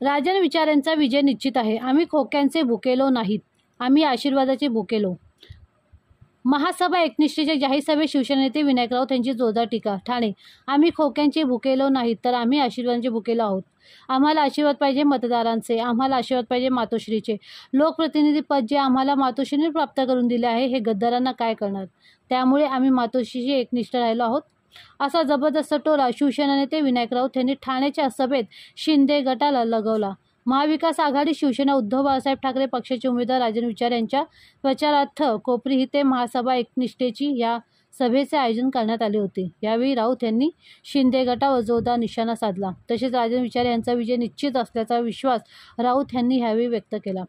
राजन विचारांचा विजय निश्चित आहे. आम्ही खोक्यांचे भुकेलो नाहीत, आम्ही आशीर्वादाचे भुकेलो. महासभा एकनिष्ठेच्या जाहीर सभेत शिवसेना नेते विनायक राऊत यांची जोरदार टीका. ठाणे: आम्ही खोक्यांचे भुकेलो नाहीत, तर आम्ही आशीर्वादाचे भुकेलो आहोत. आम्हाला आशीर्वाद पाहिजे मतदारांचे, आम्हाला आशीर्वाद पाहिजे मातोश्रीचे. लोकप्रतिनिधी पद जे आम्हाला मातोश्रीने प्राप्त करून दिले आहे, हे गद्दारांना काय करणार? त्यामुळे आम्ही मातोश्रीशी एकनिष्ठ राहिलो आहोत, असा जबरदस्त टोला शिवसेना नेते विनायक राऊत यांनी ठाण्याच्या सभेत शिंदे गटाला लगवला. महाविकास आघाडी शिवसेना उद्धव बाळासाहेब ठाकरे पक्षाचे उमेदवार राजन विचार यांच्या प्रचारार्थ कोपरी येथे महासभा एकनिष्ठेची या सभेचे आयोजन करण्यात आले होते. यावेळी राऊत यांनी शिंदे गटावर जोरदार निशाणा साधला. तसेच राजन विचार यांचा विजय निश्चित असल्याचा विश्वास राऊत यांनी यावेळी व्यक्त केला.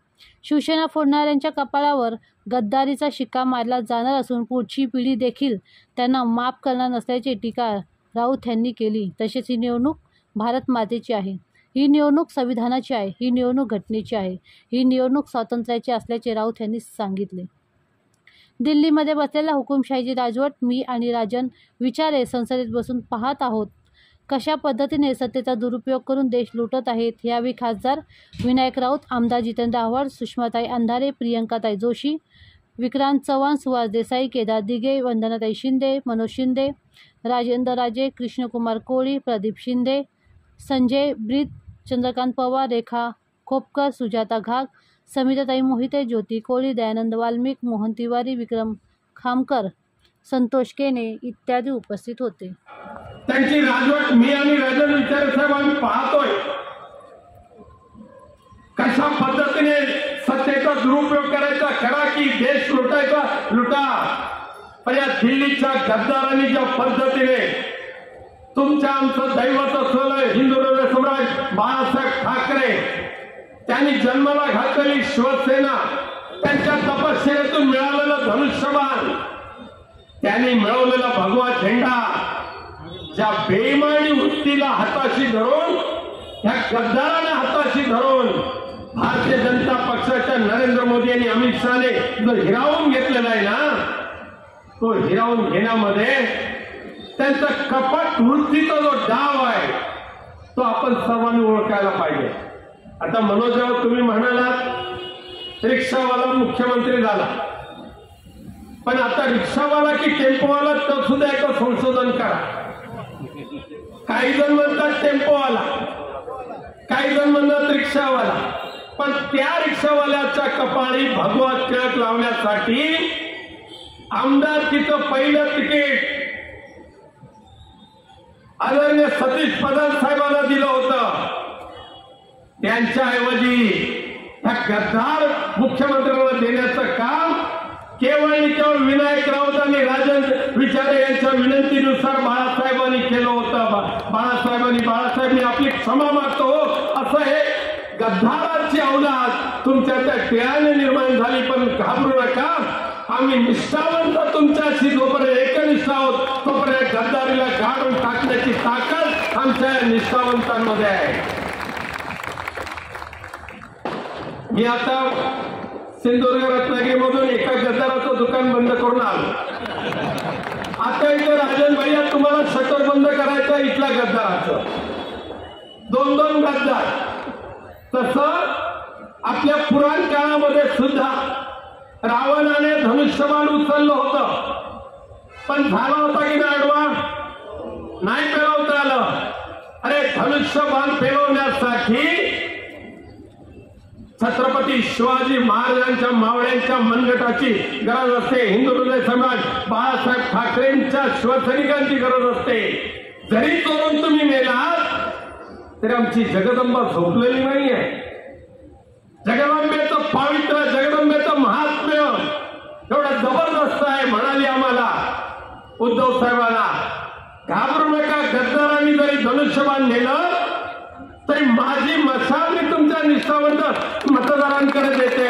शिवसेना फोडणाऱ्यांच्या कपाळावर गद्दारीचा शिक्का मारला जाणार असून पुढची पिढी देखील त्यांना माफ करणार नसल्याची टीका राऊत यांनी केली. तसेच ही निवडणूक भारत मातेची आहे, ही निवडणूक संविधानाची आहे, ही निवडणूक घटनेची आहे, ही निवडणूक स्वातंत्र्याची असल्याचे राऊत यांनी सांगितले. दिल्लीमध्ये बसलेला हुकुमशाहीची राजवट मी आणि राजन विचारे संसदेत बसून पाहत आहोत. कशा पद्धतीने सत्तेचा दुरुपयोग करून देश लुटत आहेत. यावेळी खासदार विनायक राऊत, आमदार जितेंद्र आव्हाड, सुषमाताई अंधारे, प्रियंकाताई जोशी, विक्रांत चव्हाण, सुहास देसाई, केदार दिघे, वंदनाताई शिंदे, मनोज शिंदे, राजेंद्र राजे, कृष्णकुमार कोळी, प्रदीप शिंदे, संजय ब्रीद, चंद्रकांत पवार, रेखा खोपकर, सुजाता घाग, समिताताई मोहिते, ज्योती कोळी, दयानंद वाल्मिक, मोहन तिवारी, विक्रम खामकर, संतोष केने इत्यादी उपस्थित होते. त्यांची राजवट मी आणि राजन विचारे साहेब आम्ही पाहतोय. कशा पद्धतीने सत्तेचा दुरुपयोग करायचा करा की देश लुटायचा लुटा. पण या दिल्लीच्या गद्दारांनी ज्या पद्धतीने तुमच्या आमचं दैवत असलेलं हिंदू सम्राट बाळासाहेब ठाकरे त्यांनी जन्माला घातलेली शिवसेना, त्यांच्या तपश्चर्येतून मिळालेलं धनुष्यबाण, त्यांनी मिळवलेला भगवा झेंडा, ज्या बेईमानी वृत्तीला हाताशी धरून, ह्या गद्दारांना हाताशी धरून भारतीय जनता पक्षाच्या नरेंद्र मोदी आणि अमित शहाने जो हिरावून घेतलेला आहे ना, तो हिरावून घेण्यामध्ये त्यांचा कपट वृत्तीचा जो डाव आहे तो आपण सर्वांनी ओळखायला पाहिजे. आता मनोजराव तुम्ही म्हणालात रिक्षावाला मुख्यमंत्री झाला, पण आता रिक्षावाला की टेम्पोवाला तर सुद्धा एक संशोधन करा. काही जण म्हणतात टेम्पोवाला, काही जण म्हणतात रिक्षावाला, पण त्या रिक्षावाल्याच्या कपाळी भगवा टिळक लावण्यासाठी आमदारकीचं पहिलं तिकीट आदरणीय सतीश प्रधान साहेबांना दिलं होतं. त्यांच्याऐवजी ह्या गद्दार मुख्यमंत्र्यांना देण्याचं काम केवळ आणि केवळ विनायक राऊत आणि राजन विचारे यांच्या विनंतीनुसार बाळासाहेबांनी केलं होतं. बाळासाहेब मी आपली क्षमा मागतो, असं हे गद्दाराची अवलाद तुमच्या त्या टिळाने निर्माण झाली. पण घाबरू नका, आम्ही निष्ठावंत तुमच्याशी जोपर्यंत एकनिष्ठ आहोत तोपर्यंत गद्दारीला गाडून टाकण्याची ताकद आमच्या निष्ठावंतांमध्ये आहे. मी आता सिंधुदुर्ग रत्नागिरीमधून एका गद्दाराचं दुकान बंद करून आलो. आता इथे राजन भैया तुम्हाला शटर बंद करायचं इथल्या गद्दाराचं, 2-2 गद्दार. तसं आपल्या पुराण काळामध्ये सुद्धा रावणाने धनुष्यबाण उचललं होतं, पण झाला होता की नाही आडवा? नाही पेलवता आलं. अरे धनुष्यबाण पेलवण्यासाठी छत्रपती शिवाजी महाराजांच्या मावळ्यांच्या मनगटाची गरज असते, हिंदू हृदय सम्राट बाळासाहेब ठाकरेंच्या शिवसैनिकांची गरज असते. जरी चोरून तुम्ही मेलात तरी आमची जगदंबा झोपलेली नाहीये. जगदंबेचं पावित्र्य, जगदंबेचं महात्म्य एवढं जबरदस्त आहे. म्हणाली आम्हाला उद्धव साहेबांना, घाबरू नका, गद्दारांनी जरी धनुष्यबाण नेलं तरी माझी मशाल मी तुमच्या निष्ठावंत मतदारांकडे देते.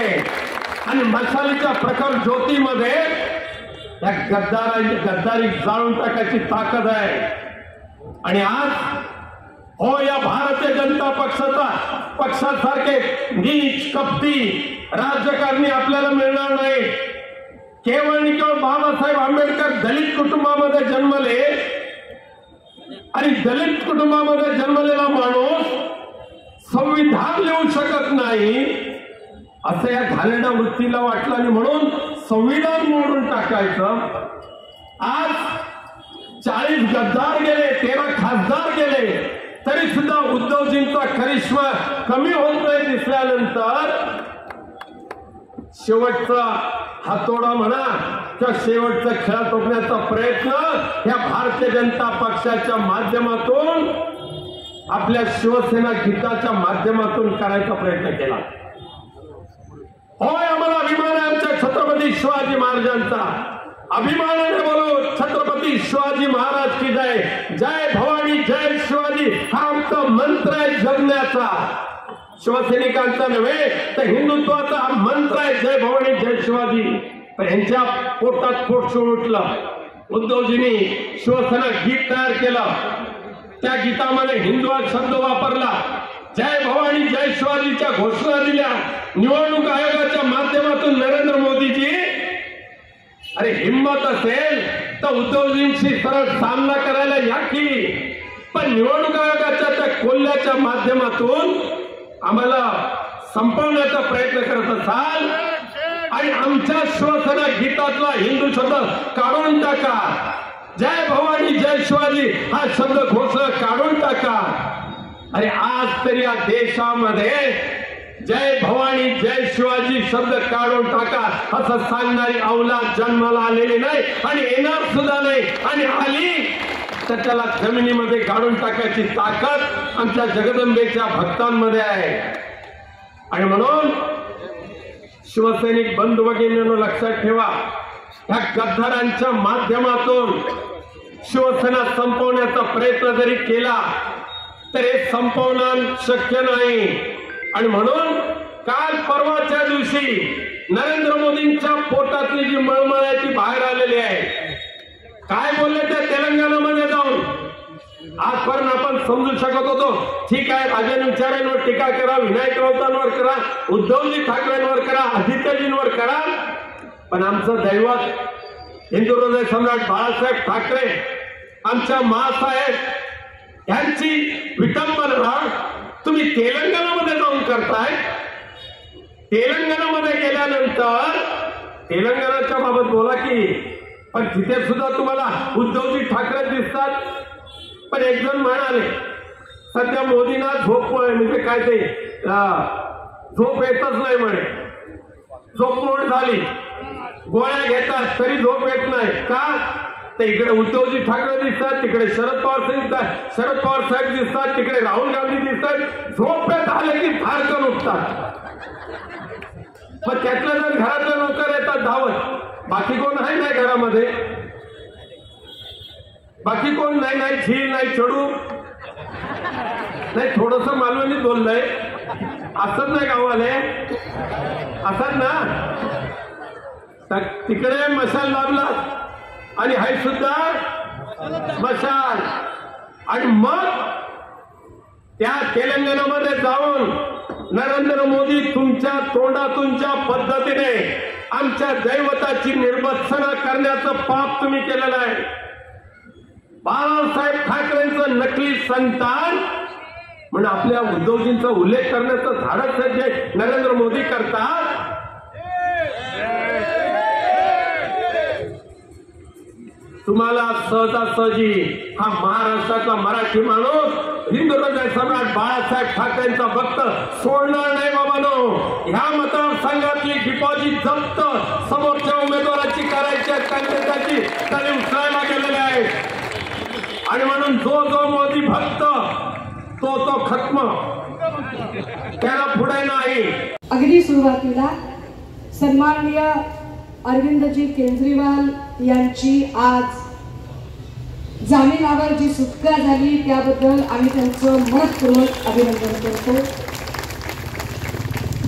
आणि मशालीच्या प्रखर ज्योतीमध्ये या गद्दारी जाळून टाकायची ताकद आहे. आणि आज हो, या भारतीय जनता पक्षासारखे नीच कपटी राजकारणी आपल्याला मिळणार नाही. केवळ आणि केवळ बाबासाहेब आंबेडकर दलित कुटुंबामध्ये जन्मले आणि दलित कुटुंबामध्ये जन्मलेला माणूस संविधान लिहू शकत नाही असं या घाणेरड्या वृत्तीला वाटलं आणि म्हणून संविधान मोडून टाकायचं. आज 40 गद्दार गेले, 13 खासदार गेले, तरी सुद्धा उद्धवजींचा करिश्मा कमी होत नाही दिसल्यानंतर शेवटचा हातोडा म्हणा किंवा शेवटचा खेळ तोडण्याचा प्रयत्न या भारतीय जनता पक्षाच्या माध्यमातून आपल्या शिवसेना गीताच्या माध्यमातून करायचा प्रयत्न केला. होय, आम्हाला अभिमान आहे आमच्या छत्रपती शिवाजी महाराजांचा. अभिमानाने बोलो, छत्रपती शिवाजी महाराज की जय, जय भवानी जय शिवाजी हा आमचा मंत्र आहे जगण्याचा. शिवसैनिकांचा नव्हे तर हिंदुत्वाचा हा मंत्र आहे जय भवानी जय शिवाजी. पण यांच्या पोटात पोट उठलं. उद्धवजींनी शिवसेना गीत तयार केलं. त्या गीतामध्ये हिंदू हा शब्द वापरला. जय भवानी जय शिवाजीच्या घोषणा दिल्या. निवडणूक आयोगाच्या माध्यमातून नरेंद्र मोदीजी, अरे हिम्मत असेल तर उद्धवजींशी सरळ सामना करायला या की, पण निवडणूक आयोगाच्या त्या कोल्ह्याच्या माध्यमातून आम्हाला संपवण्याचा प्रयत्न करत असाल आणि आमच्या शिवसेना गीतातला हिंदू शब्द काढून टाका. जय भवानी जय शिवाजी हा शब्द घोषणा काढून टाका. अरे आज तरी या देशामध्ये जय भवानी जय शिवाजी शब्द काढून टाका असं सांगणारी औलाद जन्माला आलेली नाही आणि येणार सुद्धा नाही. आणि आली तर त्याला जमिनीमध्ये काढून टाकायची ताकद आमच्या जगदंबेच्या भक्तांमध्ये आहे. आणि म्हणून शिवसैनिक बंधू भगिनींनो लक्षात ठेवा, ह्या गद्दारांच्या माध्यमातून शिवसेना संपवण्याचा प्रयत्न जरी केला तर हे संपवणं शक्य नाही. आणि म्हणून काल परवाच्या दिवशी नरेंद्र मोदींच्या पोटातली जी मळमळ आहे ती बाहेर आलेली आहे. काय बोलले त्या तेलंगणामध्ये जाऊन, आजपर्यंत आपण समजू शकत होतो ठीक आहे, राजन विचारांवर टीका करा, विनायक राऊतांवर करा, उद्धवजी ठाकरेंवर करा, आदित्यजींवर करा, पण आमचं दैवत हिंदू हृदय सम्राट बाळासाहेब ठाकरे आमच्या मासाहेब यांची विटंबना तुम्ही तेलंगणामध्ये जाऊन करताय. तेलंगणामध्ये गेल्यानंतर तेलंगणाच्या बाबत बोला की, पण तिथे सुद्धा तुम्हाला उद्धवजी ठाकरे दिसतात. पण एक जण म्हणाले सध्या मोदींना झोप म्हणजे काय ते झोप येतच नाही म्हणे, झोप मोड झाली, गोळ्या घेतात तरी झोप येत नाही. का तर इकडे उद्धवजी ठाकरे दिसतात, तिकडे शरद पवार साहेब दिसतात, तिकडे राहुल गांधी दिसतात. झोपेत आले की फारकन उठतात. मग त्यातलं जर घरातले नोकर येतात धावत, बाकी कोण आहे नाही घरामध्ये, बाकी कोण नाही, नाही झील नाही चढू नाही. थोडस मालवणी बोललंय असंच नाही गावाले असंच ना. तिकडे मशाल लावला आणि हाय सुद्धा मशाल. आणि मग त्या तेलंगणामध्ये जाऊन नरेंद्र मोदी तुमच्या तोंडातून ज्या पद्धतीने आमच्या दैवताची निर्बत्सना करण्याचं पाप तुम्ही केलेलं आहे. बाळासाहेब ठाकरेंचं नकली संतान म्हणजे आपल्या उद्धवजींचा उल्लेख करण्याचं धाडस जे नरेंद्र मोदी करतात, तुम्हाला सहजासहजी हा महाराष्ट्रातला मराठी माणूस हिंदू हृदय सम्राट बाळासाहेब ठाकरेंचा भक्त सोडणार नाही बाबांनो. ह्या मतदारसंघातली डिपॉझिट जप्त समोरच्या उमेदवाराची करायची त्याची त्याने उचलायला गेलेले आहे. आणि म्हणून जो जो मोदी भक्त तो खत्म, त्याला पुढे नाही. अगदी सुरुवातीला सन्माननीय अरविंदजी केजरीवाल यांची आज जामिनावर जी सुटका झाली त्याबद्दल आम्ही त्यांचं मनपूर्वक अभिनंदन करतो.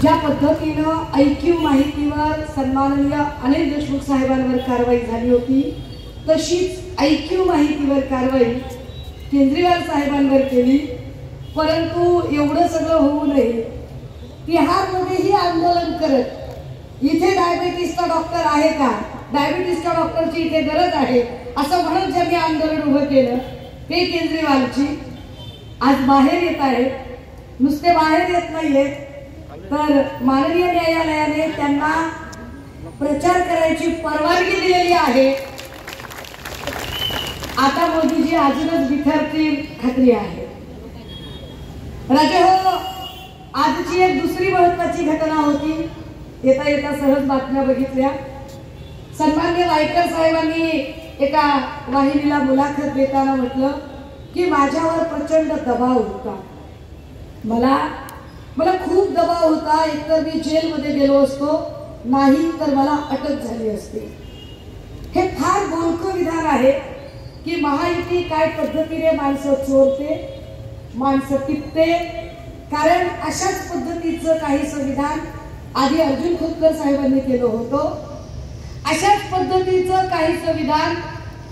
ज्या पद्धतीनं ऐक्यू माहितीवर सन्माननीय अनिल देशमुख साहेबांवर कारवाई झाली होती तशीच ऐक्यू माहितीवर कारवाई केजरीवाल साहेबांवर केली. परंतु एवढं सगळं होऊ नये बिहारमध्येही आंदोलन करत इथे डायबिटीसचा डॉक्टर आहे का, डायबिटीसच्या डॉक्टरची इथे गरज आहे असं म्हणून ज्यांनी आंदोलन उभं केलं ते केजरीवालची आज बाहेर येत आहेत. नुसते बाहेर येत नाहीयेत, तर माननीय न्यायालयाने त्यांना प्रचार करायची परवानगी दिलेली आहे. आता मोदीजी अजूनच बिथरतील खात्री आहे. राजे हो, आजची एक दुसरी महत्वाची घटना होती. येता येता सहज बातम्या बघितल्या. सन्माननीय वायकर साहेबांनी एका वाहिनीला मुलाखत देताना म्हटलं की माझ्यावर प्रचंड दबाव होता, मला खूप दबाव होता. एकतर मी जेलमध्ये गेलो असतो, नाही तर मला अटक झाली असती. हे फार बोलकं विधान आहे की महायुती काय पद्धतीने माणसं चोरते, माणसं टिपते. कारण अशाच पद्धतीचं काही संविधान आधी अर्जुन खोतकर साहेबांनी केलं होतं. अशाच पद्धतीचं काही संविधान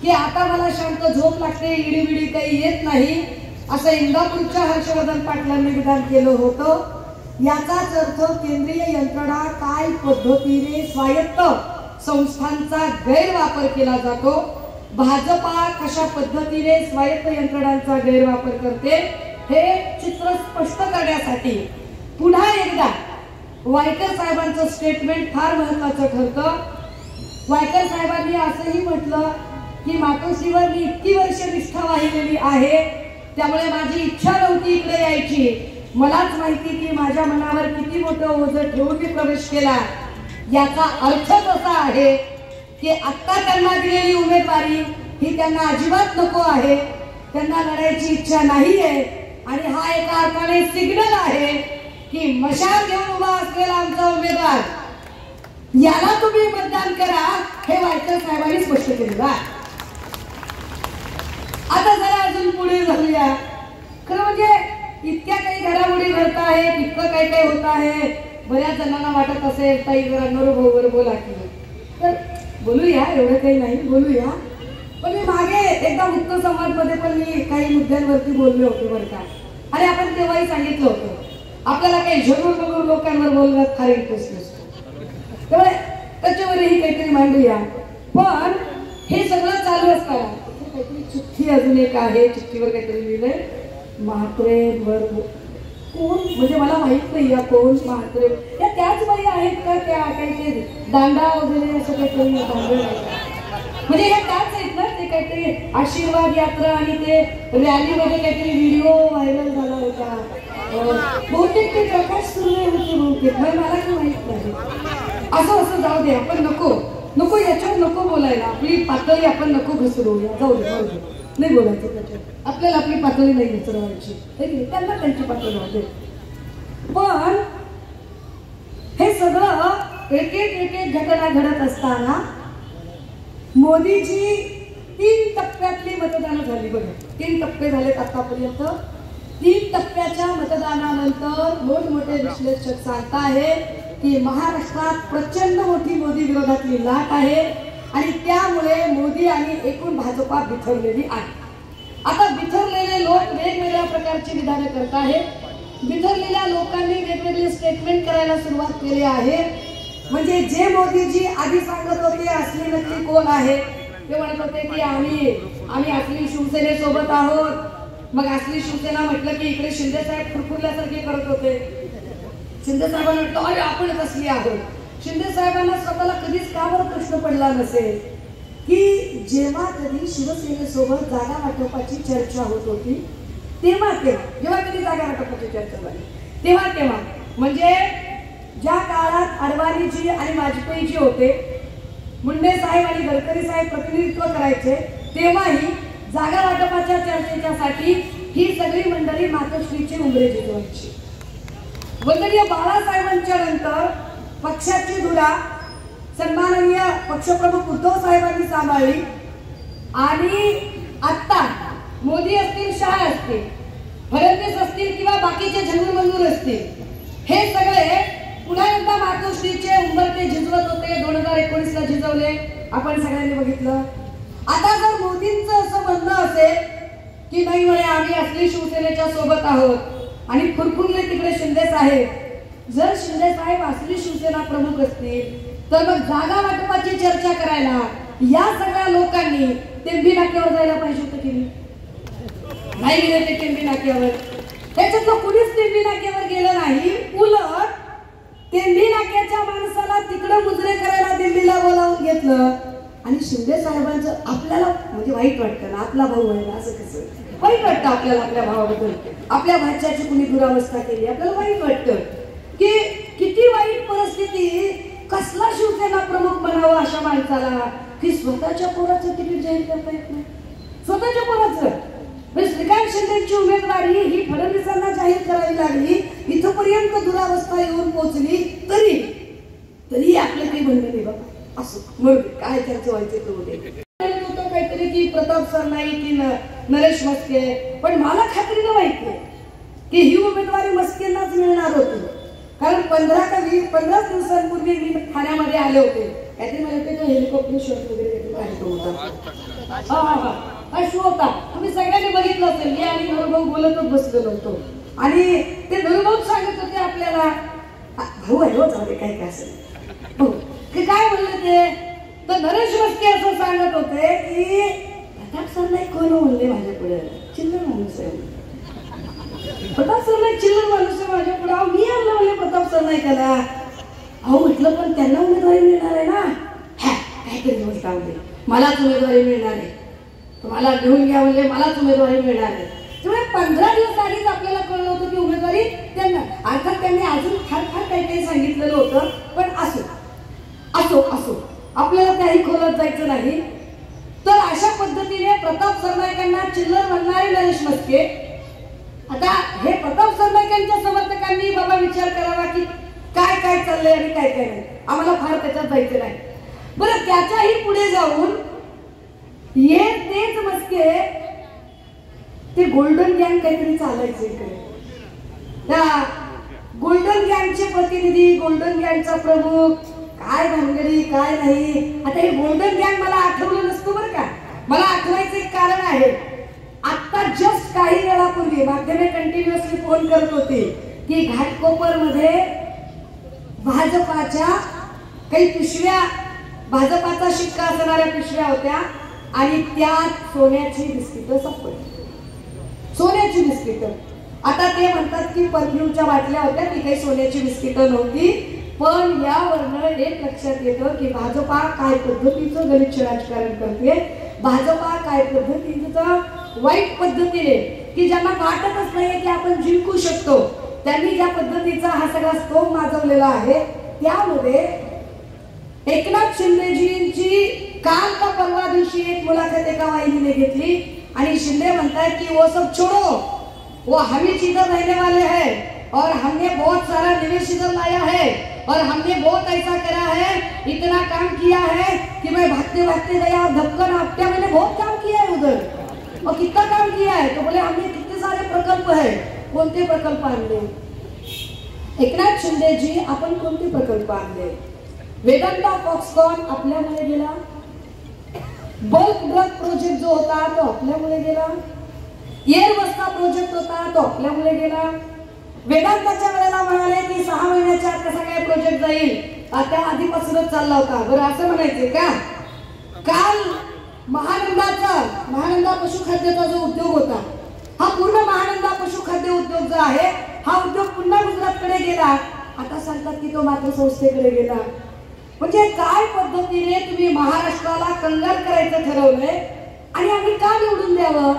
की आता मला शांत झोप लागते, इडीबिडी काही येत नाही, असं इंदापूरच्या हर्षवर्धन पाटलांनी विधान केलं होतं. याचाच अर्थ केंद्रीय यंत्रणा काय पद्धतीने स्वायत्त संस्थांचा गैरवापर केला जातो, भाजपा कशा पद्धतीने स्वायत्त यंत्रणांचा गैरवापर करते, हे चित्र स्पष्ट करण्यासाठी पुन्हा एकदा वायकर साहेबांचं स्टेटमेंट फार महत्वाचं ठरतं. वायकर साहेबांनी असंही म्हटलं की मातोश्रीवर मी इतकी वर्ष निष्ठा वाहिलेली आहे, त्यामुळे माझी इच्छा नव्हती इकडे यायची. मलाच माहिती की माझ्या मनावर किती मोठं ओझं ठेवून मी प्रवेश केला. याचा अर्थच असा आहे की आत्ता त्यांना दिलेली उमेदवारी ही त्यांना अजिबात नको आहे, त्यांना लढायची इच्छा नाहीये. आणि हा एका अर्थाने सिग्नल आहे की मशाल घेऊन उभा असलेला आमचा उमेदवार, याला तुम्ही मतदान करा, हे वायकर साहेबांनी स्पष्ट केलं. आता जरा अजून पुढे जाऊया. खरं म्हणजे इतक्या काही घडामोडी घडत आहेत, इतकं काही काही होत आहे. बऱ्याच जणांना वाटत असेल ताई जरा नरूभाऊवर बोला की, तर बोलूया, एवढं काही नाही, बोलूया. पण मी मागे एकदा मुक्त संवादमध्ये पण मी काही मुद्द्यांवरती बोलले होते बरं का. आणि आपण तेव्हाही सांगितलं होतं आपल्याला काही झगूर लोकांवर बोलण्यात फार इंटरेस्ट नसतो, त्यामुळे त्याच्यावरही काहीतरी मांडूया. पण हे सगळं चालू असताना काहीतरी चिठ्ठी अजून एक आहे, चिठ्ठीवर काहीतरी लिहिलंय म्हात्रे वर कोण, म्हणजे मला माहित नाही या कोण म्हात्रे, या त्याच बाई आहेत का त्या काही ते दांडा वगैरे असं काहीतरी म्हणजे या त्याच आहेत ना. ते काहीतरी आशीर्वाद यात्रा आणि ते रॅलीमध्ये काहीतरी व्हिडिओ व्हायरल झाला होता. बहुतेक ते प्रकाश सुर्वे होते बहुतेक, मला काही माहित नाही. असं जाऊ दे, आपण नको याच्यावर नको बोलायला. आपली पातळी आपण नको घसरवूया, जाऊ दे, नाही बोलायचं त्याच्यावर. आपल्याला आपली पातळी नाही घसरवायची, त्यांना त्यांची पातळी होते. पण हे सगळं एक एक घटना घडत असताना मोदीजी 3 टप्प्यातली मतदानं झाली. बघा, 3 टप्पे झालेत आतापर्यंत. 3 टप्प्याच्या मतदानानंतर मोठमोठे विश्लेषक सांगताहेत की महाराष्ट्रात प्रचंड मोठी मोदी विरोधातली लाट आहे आणि त्यामुळे मोदी आणि एकूण भाजपा बिथरलेली आहे. आता बिथरलेले लोक वेगवेगळ्या प्रकारची विधानं करत आहेत. बिथरलेल्या लोकांनी वेगवेगळे स्टेटमेंट करायला सुरुवात केली आहे. म्हणजे जे मोदीजी आधी सांगत होते असली नक्की कोण आहे, ते म्हणत होते की आम्ही असली शिवसेनेसोबत आहोत. मग असली शिवसेना म्हटलं की इकडे शिंदे साहेब फुरफुरल्यासारखे करत होते. शिंदे साहेबांना म्हटलं अरे आपणच असली आहोत. शिंदे साहेबांना स्वतःला कधीच का बरं प्रश्न पडला नसेल की जेव्हा कधी शिवसेनेसोबत जागा वाटपाची चर्चा होत होती तेव्हा जेव्हा कधी जागा वाटपाची चर्चा झाली तेव्हा म्हणजे ज्या काळात अडवाणीजी आणि वाजपेयीजी होते, मुंडे साहेब आणि गडकरी साहेब प्रतिनिधित्व करायचे, तेव्हाही जागा वाटपाच्या चर्चेच्यासाठी ही सगळी मंडळी मातोश्रीची उंबरे जिजवायची. वंदनीय बाळासाहेबांच्या नंतर पक्षाची धुरा सन्माननीय पक्षप्रमुख उद्धव साहेबांनी सांभाळली आणि आता मोदी असतील, शहा असतील, फडणवीस असतील किंवा बाकीचे झंगूर मंजूर असतील, हे सगळे पुन्हा एकदा मातोश्रीचे उंबरटे झिजवत होते. 2019 ला झिजवले, आपण सगळ्यांनी बघितलं. आता जर मोदींचं असं म्हणणं असेल की नाही म्हणे आम्ही असली शिवसेनेच्या सोबत आहोत आणि फुरफुरले तिकडे शिंदे साहेब, जर शिंदे साहेब असली शिवसेना प्रमुख असतील तर मग जागा वाटपाची चर्चा करायला या सगळ्या लोकांनी टेंबी नाक्यावर जायला पाहिजे होतं की नाही गेले ते टेंबी नाक्यावर. त्याच्यातलं कुणीच तेंडी नाक्यावर गेलं नाही. उलट तेंडी नाक्याच्या माणसाला तिकडं मुजरे करायला दिल्लीला बोलावून घेतलं. आणि शिंदे साहेबांचं आपल्याला म्हणजे वाईट वाटतं ना, आपला भाऊ आहे ना, असं कसं वाईट वाटतं आपल्याला आपल्या भावाबद्दल. आपल्या भाच्याची कुणी दुरावस्था केली आपल्याला वाईट वाटतं की किती वाईट परिस्थिती. कसला शिवसेना प्रमुख बनावं अशा माणसाला की स्वतःच्या पोराचं तिकीट जाहीर करता येत नाही. स्वतःच्या पोराचं श्रीकांत शिंदेची उमेदवारी ही फडणवीसांना जाहीर करावी लागली. इथपर्यंत दुरावस्था येऊन पोहोचली तरी आपलं काही म्हणणं नाही बाबा. असं मग काय चर्चा व्हायचे होतं काहीतरी की प्रताप सरनाईक की नरेश म्हस्के. पण मला खात्रीनं माहिती आहे की ही उमेदवारी म्हस्केंनाच मिळणार होती. कारण 15 दिवसांपूर्वी मी ठाण्यामध्ये आले होते. काहीतरी मला ते हेलिकॉप्टर शॉट वगैरे कार्यक्रम होता. हा शो होता. तुम्ही सगळ्यांनी बघितलं असेल. मी आणि नरुभाऊ बोलतच बसलेलो होतो आणि ते नरुभाऊ सांगत होते आपल्याला भाऊ आहे हो जाऊ दे काय काय असेल की काय म्हणलं ते. तर नरेश म्हस्के असं सांगत होते की प्रताप सरनाईक कोण म्हणले माझ्यापुढे चिल्लर माणूस आहे. प्रताप सरनाईक चिल्लर माणूस आहे माझ्यापुढे. मी आणलं म्हणले प्रताप सरनाईकाला. अहो म्हटलं पण त्यांना उमेदवारी मिळणार आहे ना. काहीतरी गोष्ट आवडली मलाच उमेदवारी मिळणार आहे. तुम्हाला घेऊन घ्या म्हणले मलाच उमेदवारी मिळणार आहे. त्यामुळे 15 दिवस आधीच आपल्याला कळलं होतं की उमेदवारी त्यांना. अर्थात त्यांनी अजून फार काही सांगितलेलं होतं. पण असो आपल्याला काही खोलत जायचं नाही. तर अशा पद्धतीने प्रताप सरनाईकांना चिल्लर म्हणणारे नरेश म्हस्के. आता हे प्रताप सरनाईकांच्या समर्थकांनी बाबा विचार करावा की काय काय चाललंय आणि काय काय नाही. आम्हाला फार त्याच्यात जायचं नाही. बरं त्याच्याही पुढे जाऊन तेच म्हस्के ते गोल्डन गँग काहीतरी चालायचं इकडे. त्या गोल्डन गँगचे प्रतिनिधी गोल्डन गँगचा प्रमुख काय भानगडी काय नाही. आता हे गोल्डन गँग मला आठवलं नसतं बरं का. मला आठवायचं एक कारण आहे. आता जस्ट काही वेळापूर्वी माध्यमे कंटिन्युअसली फोन करत होते की घाटकोपर मध्ये भाजपाच्या काही पिशव्या भाजपाचा शिक्का असणाऱ्या पिशव्या होत्या आणि त्यात सोन्याची बिस्किटं सापडली. सोन्याची बिस्किटं. आता ते म्हणतात की परफ्यूमच्या बाटल्या होत्या ती काही सोन्याची बिस्किटं नव्हती. पण यावरनं एक लक्षात येतं की भाजपा काय पद्धतीचं गलिच्छ राजकारण करते. भाजपा काय पद्धतीचं वाईट पद्धतीने की ज्यांना वाटतच नाहीये की आपण जिंकू शकतो त्यांनी ज्या पद्धतीचा हा सगळा स्तोम माजवलेला आहे. त्यामध्ये एकनाथ शिंदेजींची काल का परवा दिवशी एक मुलाखत एका वाहिनीने घेतली आणि शिंदे म्हणतात की वो सब छोड़ो, वो हम ही इधर रहने वाले हैं और हमने बहुत सारा निवेश इधर लाया है और हमने बहुत ऐसा करा है, इतना काम किया है कि मैं भागते भागते गया धक्कन आपटे मैंने बहुत काम किया है उधर. और कितना काम किया है तो बोले हमने कितने सारे प्रकल्प है. कोणते प्रकल्प आणले एकनाथ शिंदेजी आपण कोणते प्रकल्प आणले. वेदांता फॉक्सकॉन आपल्यामुळे गेला. बल्क ड्रग प्रोजेक्ट जो होता तो आपल्यामुळे गेला. एअरबसचा प्रोजेक्ट होता तो आपल्यामुळे गेला. वेदांताच्या वेळेला म्हणाले की 6 महिन्याच्या आत कसा काय प्रोजेक्ट जाईल आता आधीपासूनच चालला होता. बरं असं म्हणायचे का. काल महानंदा पशुखाद्याचा जो उद्योग होता हा पूर्ण महानंदा पशुखाद्य उद्योग जो आहे हा उद्योग पुन्हा गुजरातकडे गेला. आता सांगतात की तो मात्र संस्थेकडे गेला. म्हणजे काय पद्धतीने तुम्ही महाराष्ट्राला कंगाल करायचं ठरवलंय. आणि आम्ही का निवडून द्यावं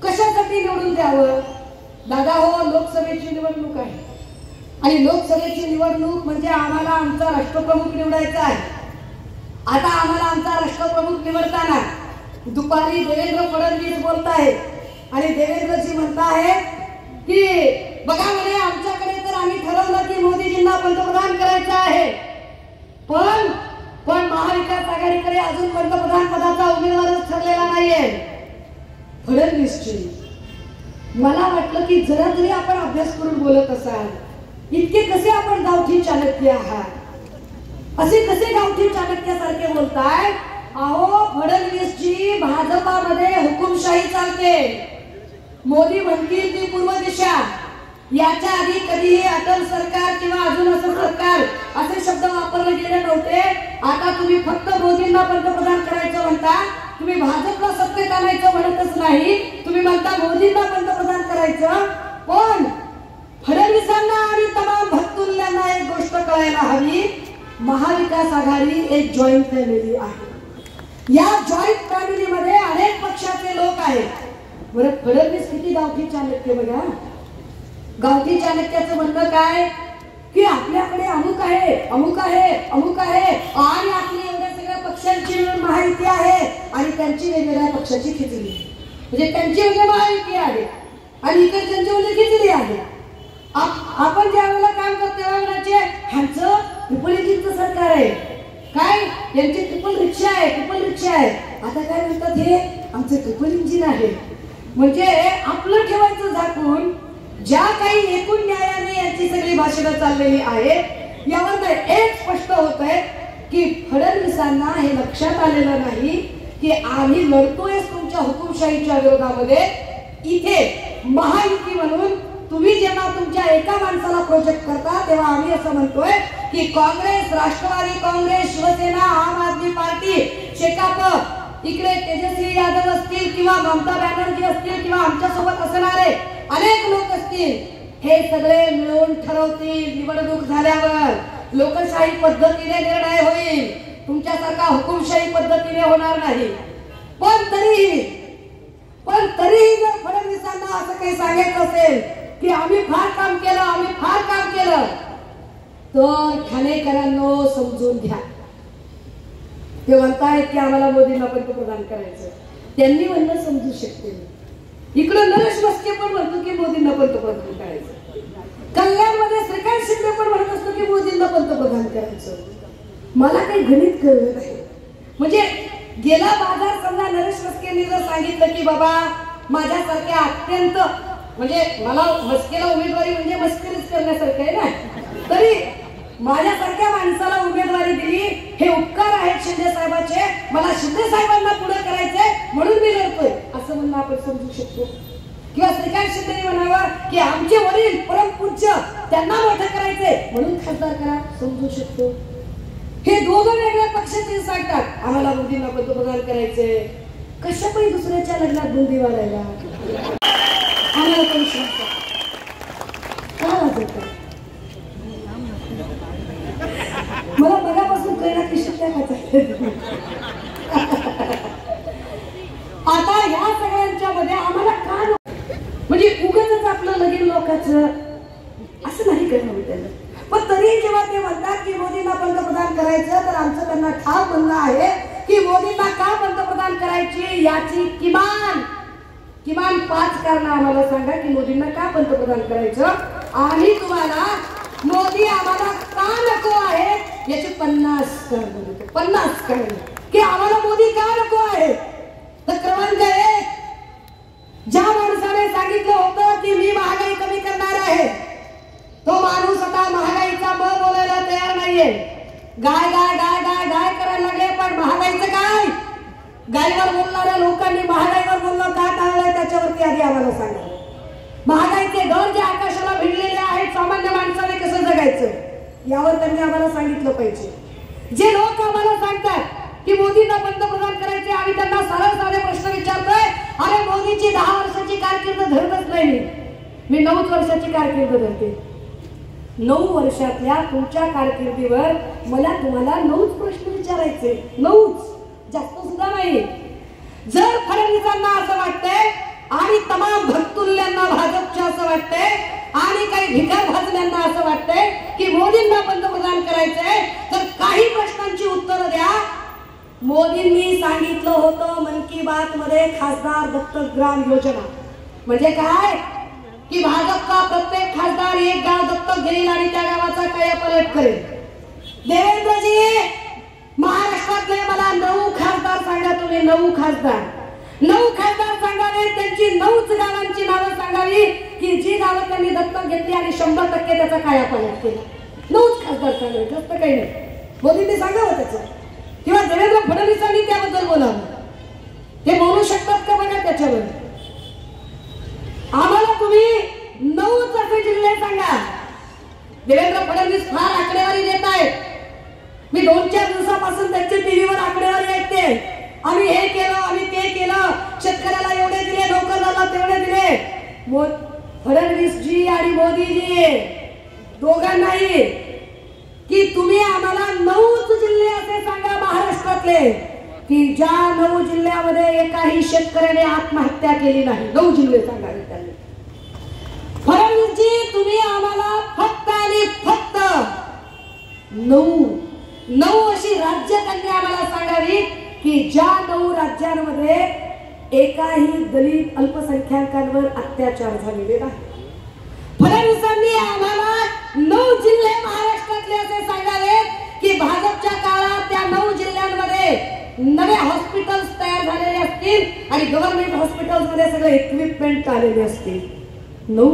कशासाठी निवडून द्यावं. दादा हो लोकसभेची निवडणूक आहे आणि लोकसभेची निवडणूक म्हणजे आम्हाला आमचा राष्ट्रप्रमुख निवडायचा आहे. आता आम्हाला आमचा राष्ट्रप्रमुख निवडताना दुपारी देवेंद्र फडणवीस बोलताय आणि देवेंद्रजी म्हणताय की बघा म्हणे आमच्याकडे तर आम्ही ठरवलं की मोदीजींना पंतप्रधान करायचं आहे. पण महाविकास आघाडीकडे अजून पंतप्रधान पदाचा उमेदवारच ठरलेला नाहीये. फडणवीसजी मला वाटलं की जरा तरी आपण अभ्यास करून बोलत असाल. इतके कसे आपण गावठी चाणक्य आहात. असे कसे गावठी चाणक्यासारखे बोलताय. अहो फडणवीसजी भाजपामध्ये हुकुमशाही चालते. मोदी म्हणतील ती पूर्व दिशा. याच्या आधी कधीही अटल सरकार किंवा अजून असं सरकार असे शब्द वापरले गेले नव्हते. आता तुम्ही फक्त मोदींना पंतप्रधान करायचं म्हणता. तुम्ही भाजपला सत्तेत आणायचं म्हणतच नाही. तुम्ही म्हणता मोदींना पंतप्रधान करायचं. पण करायला हवी. महाविकास आघाडी एक जॉईंट फॅमिली आहे. या जॉईंट फॅमिलीमध्ये अनेक पक्षाचे लोक आहेत. बरं, फडणवीस किती गावठी चाणक्य बघा. गावठी चाणक्याचं म्हणणं काय की आपल्याकडे अमुक आहे, अमुक आहे, अमुक आहे, आणि आपली एवढ्या सगळ्या पक्षांची मिळून माहिती आहे आणि त्यांची वेगवेगळ्या पक्षाची खिचडी, म्हणजे त्यांची म्हणजे माहिती आहे आणि इकडच्यांची म्हणजे खिचडी आहे. आपण ज्या वेळेला काम करतो तेव्हा म्हणायचे ह्यांचं ट्रिपल सरकार आहे, काय यांची ट्रिपल रिक्षा आहे, ट्रिपल रिक्षा आहे. आता काय म्हणतात, हे आमचं ट्रिपल इंजिन आहे. म्हणजे आपलं ठेवायचं झाकून. ज्या काही एकूण न्यायाने यांची सगळी भाषणं चाललेली आहेत यावर एक स्पष्ट होत आहे की फडणवीसांना हे लक्षात आलेलं नाही की आम्ही लढतोय तुमच्या हुकुमशाहीच्या विरोधामध्ये. इथे महायुती म्हणून तुम्ही जेव्हा तुमच्या एका माणसाला प्रोजेक्ट करता तेव्हा आम्ही असं म्हणतोय की काँग्रेस, राष्ट्रवादी काँग्रेस, शिवसेना, आम आदमी पार्टी, शेकाप, इकडे तेजस्वी यादव असतील किंवा ममता बॅनर्जी असतील किंवा आमच्या सोबत असणारे अनेक लोक असतील, हे सगळे मिळून ठरवतील. निवडणूक झाल्यावर लोकशाही पद्धतीने निर्णय होईल, तुमच्यासारखा हुकुमशाही पद्धतीने होणार नाही. पण तरीही जर फडणवीसांना असं काही सांगायचं असेल की आम्ही फार काम केलं, आम्ही फार काम केलं, तर ठाणेकरांनो समजून घ्या. ते म्हणतायत की आम्हाला मोदींना पंतप्रधान करायचं. त्यांनी म्हणणं समजू शकते. इकडं नरेश मस्के पण म्हणतो की मोदींना पंतप्रधान करायचं. कल्याणमध्ये श्रीकांत शिंदे पण म्हणत असतो की मोदींना पंतप्रधान करायचं. मला काही गणित कळलं नाही. म्हणजे गेला बाजार समजा नरेश मस्केंनी जर सांगितलं की बाबा माझ्यासारख्या अत्यंत, म्हणजे मला मस्केला उमेदवारी म्हणजे मस्करीच करण्यासारखं आहे ना, तरी माझ्यासारख्या माणसाला उमेदवारी दिली, हे उपकार आहेत शिंदे साहेबांचे, मला शिंदे साहेबांना पुढे करायचंय म्हणून मी लढतोय असं म्हणणं आपण समजू शकतो. किंवा श्रीकांत शिंदे म्हणावं की आमचे वडील परमपूज्य, त्यांना मोठं करायचंय म्हणून खासदार करा, समजू शकतो. हे दोघं वेगळ्या पक्षाचे सांगतात आम्हाला मोदींना पंतप्रधान करायचंय. कशा पण दुसऱ्याच्या लग्नात बुंदी वाढायला आम्हाला काही शंका का वाजवतात. मला मगापासून कळलं की शिट्ट्या आता ह्या सगळ्यांच्या मध्ये आम्हाला का म्हणजे उगाच आपलं लगीन लोकांचं असं नाही करणं त्याला. पण तरी जेव्हा ते म्हणतात की मोदींना पंतप्रधान करायचं तर आमचं त्यांना ठाम म्हणणं आहे की मोदींना का पंतप्रधान करायची याची किमान 5 कारणं आम्हाला सांगा की मोदींना का पंतप्रधान करायचं. आणि तुम्हाला मोदी आम्हाला का नको आहे याची 50 कारणं, 50 कारणं की आम्हाला मोदी का नको आहे. तर क्रमांक 1, ज्या माणसाने सांगितलं होतं की मी महागाई कमी करणार आहे तो माणूस आता महागाईचा ब बोलायला तयार नाहीये. गाय गाय गाय गाय गाय करायला लागले, पण महागाईचं काय. गायीवर बोलणाऱ्या लोकांनी महागाईवर बोलणं का टाळलंय त्याच्यावरती आधी आम्हाला सांगा. महागाईचे दर जे आकाशाला भिडलेले आहेत, सामान्य माणसाने कसं जगायचं यावर त्यांनी आम्हाला सांगितलं पाहिजे. जे लोक आम्हाला सांगतात की मोदींना पंतप्रधान करायचे, आम्ही त्यांना सरळ साधे प्रश्न विचारतोय. अरे मोदीची 10 वर्षाची कारकीर्द धरतच नाही मी 9 वर्षाची कारकीर्द धरते. 9 वर्षातल्या तुमच्या कारकिर्दीवर मला तुम्हाला 9 प्रश्न विचारायचे, 9, जास्त सुद्धा नाही. जर फडणवीसांना असं वाटतंय आणि तमाम भक्तुल्यांना भाजपच्या असं वाटतंय आणि काही भिकार भाजल्यांना असं वाटतंय की मोदींना पंतप्रधान करायचंय, तर काही प्रश्नांची उत्तरं द्या. मोदींनी सांगितलं होतं मन की बात मध्ये खासदार दत्तक ग्राम योजना म्हणजे काय की भाजपचा प्रत्येक खासदार एक गाव दत्तक घेईल आणि त्या गावाचा कायापालट करेल. देवेंद्रजी, महाराष्ट्रातले मला 9 खासदार सांगा. तुम्ही 9 खासदार सांगावे, त्यांची 9च गावांची नावं सांगावी की जी गावं त्यांनी दत्तक घेतली आणि 100% त्याचा कायापालट केला. 9च खासदार सांगावे, जास्त काही नाही. मोदींनी सांगावं त्याचं, किंवा देवेंद्र फडणवीसांनी त्याबद्दल बोलावं. ते बोलू शकतात का बघा त्याच्यावर. आम्हाला तुम्ही 9च असे जिल्हे सांगा. देवेंद्र फडणवीस फार आकडेवारी देत आहेत. मी 2-4 दिवसापासून त्यांच्या टीव्हीवर आकडेवारी ऐकते. आम्ही हे केलं, आम्ही ते केलं, शेतकऱ्याला एवढे दिले, नोकरदाराला तेवढे दिले. फडणवीस जी आणि मोदीजी दोघांनाही की तुम्ही आम्हाला 9 जिल्हे असे सांगा महाराष्ट्रातले की ज्या 9 जिल्ह्यामध्ये एकाही शेतकऱ्याने आत्महत्या केली नाही. 9 जिल्हे सांगावे त्यांनी. फडणवीसजी तुम्ही आम्हाला फक्त आणि फक्त 9 अशी राज्य त्यांनी आम्हाला सांगावी की ज्या 9 राज्यांमध्ये एकाही दलित अल्पसंख्याकांवर अत्याचार झालेले नाही. फडणवीसांनी आम्हाला 9 जिल्हे महाराष्ट्रातले असे सांगावे की भाजपच्या काळात त्या 9 जिल्ह्यांमध्ये नवे हॉस्पिटल्स तयार झालेले असतील आणि गव्हर्नमेंट हॉस्पिटल्स मध्ये सगळे इक्विपमेंट आलेले असतील. 9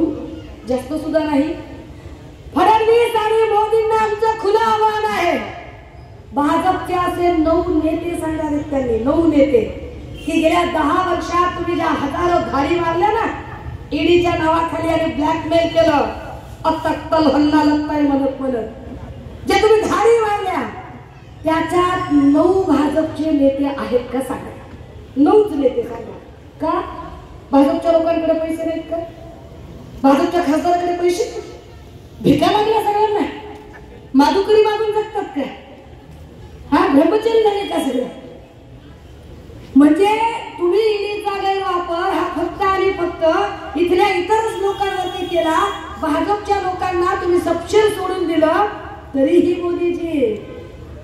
जास्त सुद्धा नाही. फडणवीस आणि मोदींना आमचं खुलं आव्हान आहे. भाजपचे असे 9 नेते सांगावेत त्यांनी. 9 नेते की गेल्या 10 वर्षात तुम्ही ज्या हजारो घाडी मारल्या ना ईडीच्या नावाखाली आणि ब्लॅकमेल केलं अतक तलहन्ना लगताय म्हणत जे तुम्ही घाडी मारल्या त्याच्यात 9 भाजपचे नेते आहेत का सांगा. 9च नेते सांगा. का भाजपच्या लोकांकडे पैसे नाहीत का? भाजपच्या खासदाराकडे पैसे भिका लागल्या सगळ्यांना माधुकरी मागून जगतात का? हा ब्रह्मचर्य झाले का सगळं? म्हणजे तुम्ही ईडीचा गैरवापर हा फक्त आणि फक्त इथल्या इतरच लोकांवरती केला. भाजपच्या लोकांना तुम्ही सपशेल सोडून दिलं. तरीही मोदीजी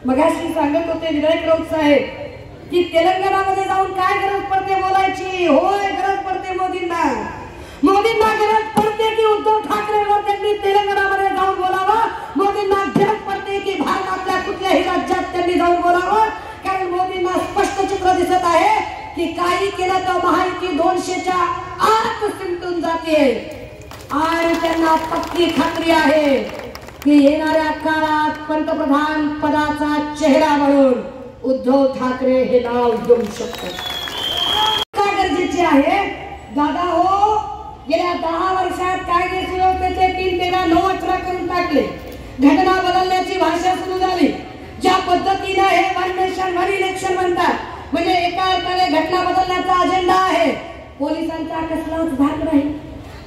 मगाशी सांगत होते विनायक राऊत साहेब की तेलंगणामध्ये जाऊन काय गरज पडते बोलायची. होय गरज पडते मोदींना गरज पडते की उद्धव ठाकरेंवर त्यांनी तेलंगणामध्ये जाऊन बोलावं. मोदींना गरज पडते की भारतातल्या कुठल्याही राज्यात त्यांनी जाऊन बोलावं. कारण मोदींना स्पष्ट चित्र दिसत आहे की काही केलं तर महायुती 200च्या आत सिमटून जाते आणि त्यांना पक्की खात्री आहे की येणाऱ्या काळात पंतप्रधान पदाचा चेहरा म्हणून उद्धव ठाकरे हे नाव घेऊ शकतात. काय गरजेचे आहे दादा हो? गेल्या 10 वर्षात कायदे सुव्यवस्थेचे 3 तेरा 9 18 करून टाकले. घटना बदलण्याची भाषा सुरू झाली. ज्या पद्धतीने हे वन नेशन वन इलेक्शन म्हणतात म्हणजे एका अर्थाने घटना बदलण्याचा अजेंडा आहे. पोलिसांचा कसलाच भाग नाही.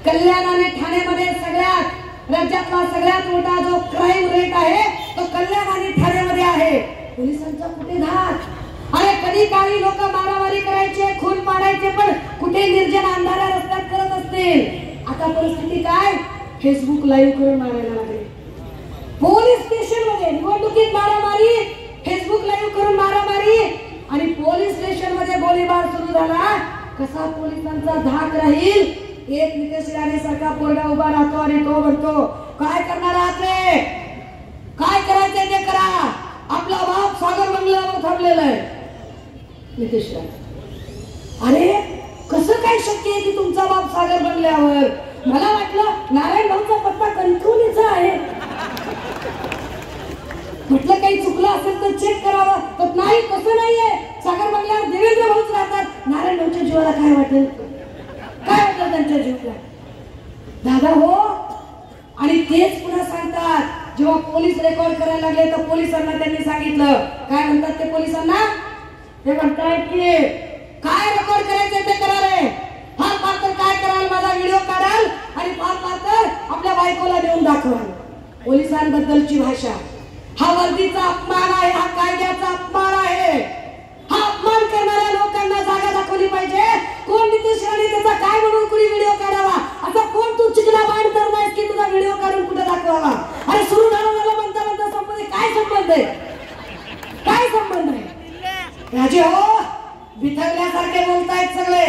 कल्याण आणि ठाण्यामध्ये सगळ्यात राज्यातला सगळ्यात मोठा जो क्राईम रेट आहे तो कल्याण आणि ठाण्यामध्ये आहे. पोलिसांचा कुठे धाक? अरे कधी काही लोक मारामारी करायचे खून पाडायचे पण कुठे निर्जन अंधाऱ्या रस्त्यात करत असतील. आता परिस्थिती काय? फेसबुक लाईव्ह करून मारायला लागले. पोलीस स्टेशन मध्ये निवडणुकीत मारामारी, फेसबुक लाईव्ह करून मारामारी आणि पोलीस स्टेशन मध्ये गोळीबार सुरू झाला. कसा पोलिसांचा धाक राहील? एक नितेश राणे सारखा पोरगा उभा राहतो आणि तो म्हणतो काय करणार आहात रे? काय करायचंय ते करा. आपला बाप सागर बंगल्यावर थांबलेला आहे. नितेश राणे अरे कसं काय शक्य आहे की तुमचा बाप सागर बंगल्यावर? मला वाटलं नारायण भाऊचा पत्ता कणकवलीचा आहे. म्हटलं काही चुकलं असेल तर चेक करावं. तर नाही तसं नाहीये. सागर बंगल्यावर देवेंद्र भाऊच राहतात. नारायण भाऊच्या जीवाला काय वाटेल? काय वाटलं त्यांच्या जीवाला दादा हो? आणि तेच पुन्हा सांगतात जेव्हा पोलीस रेकॉर्ड करायला लागले तर पोलिसांना त्यांनी सांगितलं काय म्हणतात ते पोलिसांना? ते म्हणतात की काय रेकॉर्ड करायचं ते करा रे. फार फार तर काय कराल माझा व्हिडिओ काढाल आणि फार फार तर आपल्या बायकोला देऊन दाखवाल. पोलिसांबद्दलची भाषा हा वर्दीचा अपमान आहे. हा कायद्याचा अपमान आहे. हा अपमान करणाऱ्या लोकांना जागा दाखवली पाहिजे. कोण नितेश राणे त्याचा काय म्हणून कुणी व्हिडिओ काढावा? आता कोण तू चिकना बाण करणार की तुझा व्हिडिओ काढून कुठे दाखवावा? अरे सुरू झालं म्हणता म्हणता संबंध काय संबंध आहे? काय संबंध आहे? राजे हो बिथरल्यासारखे बोलतायत सगळे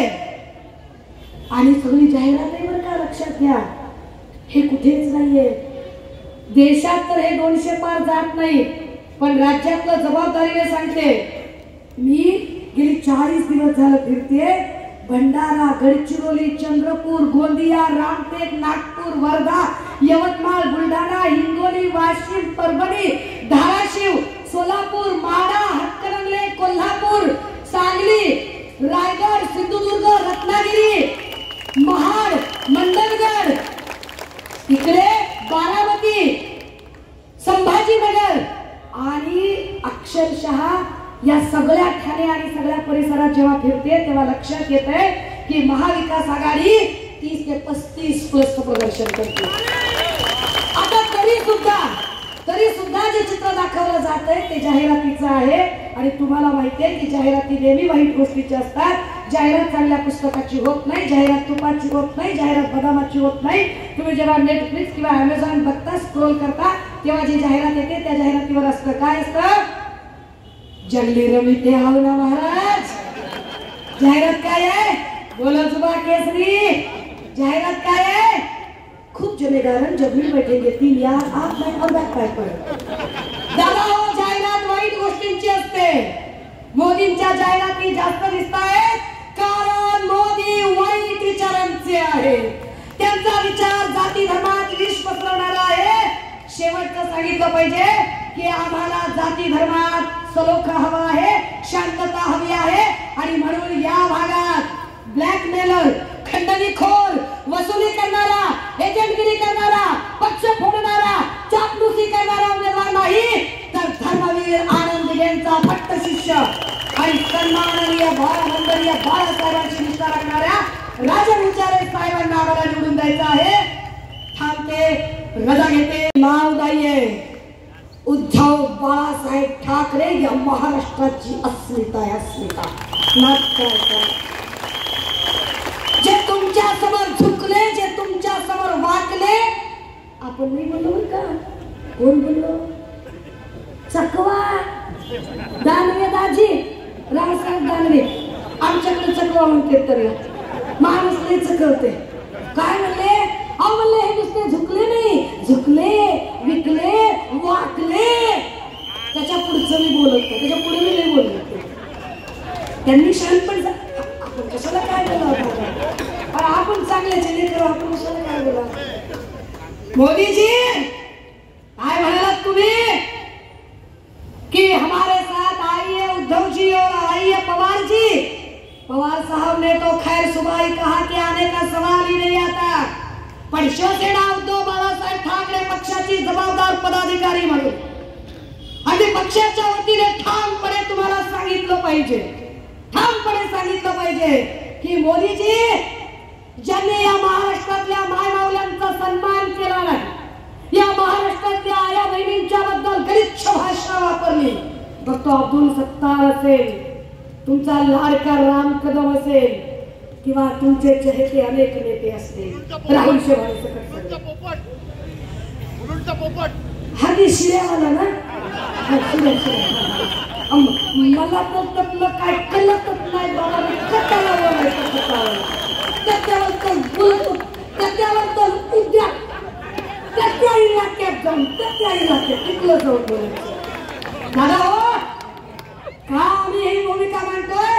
आणि सगळी जाहिरात आहे बरं का. लक्षात घ्या हे कुठेच नाहीये. देशात तर हे 200 पार जात नाही पण राज्यातलं जबाबदारीने सांगते मी. गेली 40 दिवस झालं फिरते. भंडारा, गडचिरोली, चंद्रपूर, गोंदिया, रामटेक, नागपूर, वर्धा, यवतमाळ, बुलढाणा, हिंगोली, वाशिम, परभणी, धाराशिव, सोलापूर, माढा, हातकणंगले, कोल्हापूर, सांगली, रायगड, सिंधुदुर्ग, रत्नागिरी, महाड, मंडणगड, इकडे बारामती, संभाजीनगर आणि अक्षरशः या सगळ्या ठाणे आणि सगळ्या परिसरात जेव्हा फिरते तेव्हा लक्षात येतंय की महाविकास आघाडी 30 ते 35 प्लस प्रदर्शन करते. आता तरी सुद्धा तरी सुद्धा जे चित्र दाखवलं जात आहे ते जाहिरातीचं आहे. आणि तुम्हाला माहिती आहे की जाहिराती नेहमी वाईट गोष्टीच्या असतात. जाहिरात चांगल्या पुस्तकाची होत नाही, जाहिरात तुपाची होत नाही, जाहिरात बदामाची होत नाही. तुम्ही जेव्हा नेटफ्लिक्स किंवा अमेझॉन बघता, स्क्रोल करता, तेव्हा जी जाहिरात येते त्या जाहिरातीवर असतं काय असतं? जंगली रमिते आहो ना महाराज. जाहिरात काय आहे? बोलो जुबा केसरी. जाहिरात काय आहे? खूप जमेदारन जब भी बैठेंगे 3 यार आप मैं और बैक पैक पर. दादा हो, जाहिरात वाईट गोष्टींची असते. मोदींच्या जाहिराती जास्त दिसतायत कारण मोदी वाईट विचारांचे आहेत. त्यांचा विचार जाती धर्मात विष पसरवणारा आहे. शेवटचं सांगितलं पाहिजे की आम्हाला जाती धर्मात सलोखा हवा आहे, शांतता हवी आहे. आणि म्हणून या भागात ब्लॅकमेलर, खंडणीखोर, वसुली करणारा, एजंटगिरी करणारा, पक्ष फोडणारा, चापलुसी करणारा उमेदवार नाही, तर धर्मवीर आनंद दिघेंचा भट्ट शिष्य आणि सन्माननीय वंदनीय बाळासाहेबांची निष्ठा राखणाऱ्या राजन विचारे साहेबांना आम्हाला निवडून द्यायचं आहे. थांबते, रजा घेते. नाव नाहीये उद्धव बाळासाहेब ठाकरे या महाराष्ट्राची अस्मिता आहे. अस्मिता जे तुमच्या समोर झुकले, जे तुमच्या समोर वाकले, आपण नाही बोललो का? कोण बोललो? चकवा दानवे दाजी, रावसाहेब दानवे. आमच्याकडे चकवा म्हणते तर माणूस नाही चकवते. काय म्हणले? अहो म्हणले हे नुसते झुकले नाही, झुकले, विकले, वाकले. त्याच्या पुढचं मी बोलत नाही, त्याच्या पुढे मी नाही बोलत. त्यांनी शहाणपण आपण कशाला काय बोला? आपण चांगल्याचे लेकरं, आपण कशाला काय बोला? मोदीजी काय म्हणालात तुम्ही कि हमारे साथ आइए उद्धव जी और आइए पवार जी. पवार साहब ने तो खैर सुबह ही कहा कि आने का सवाल ही नहीं आता. पण शिवसेना उद्धव बाळासाहेब ठाकरे पक्षाची जबाबदार पदाधिकारी म्हणून आणि पक्षाच्या वतीने ठामपणे तुम्हाला सांगितलं पाहिजे, ठामपणे सांगितलं पाहिजे की मोदीजी ज्यांनी या महाराष्ट्रातल्या मायमाऊल्यांचा सन्मान केला नाही, या महाराष्ट्रातल्या आया बहिणींच्या बद्दल गलिच्छ भाषा वापरली, मग तो अब्दुल सत्तार असेल, तुमचा लाडका राम कदम असेल किंवा तुमचे चहेते अनेक नेते असतील. राहुल शेवाळे सकट हाती शिळ्यावाला ना, मला तर त्यातलं काय कळतच नाही बाबा. कटाला बोलायचं, त्याच्यावर तर बोलतो, त्याच्यावर तर उद्या त्या इलाक्यात जाऊन, त्या इलाक्यात तिथलं जाऊन बोलायचं. दादा हो, का आम्ही ही भूमिका मांडतोय?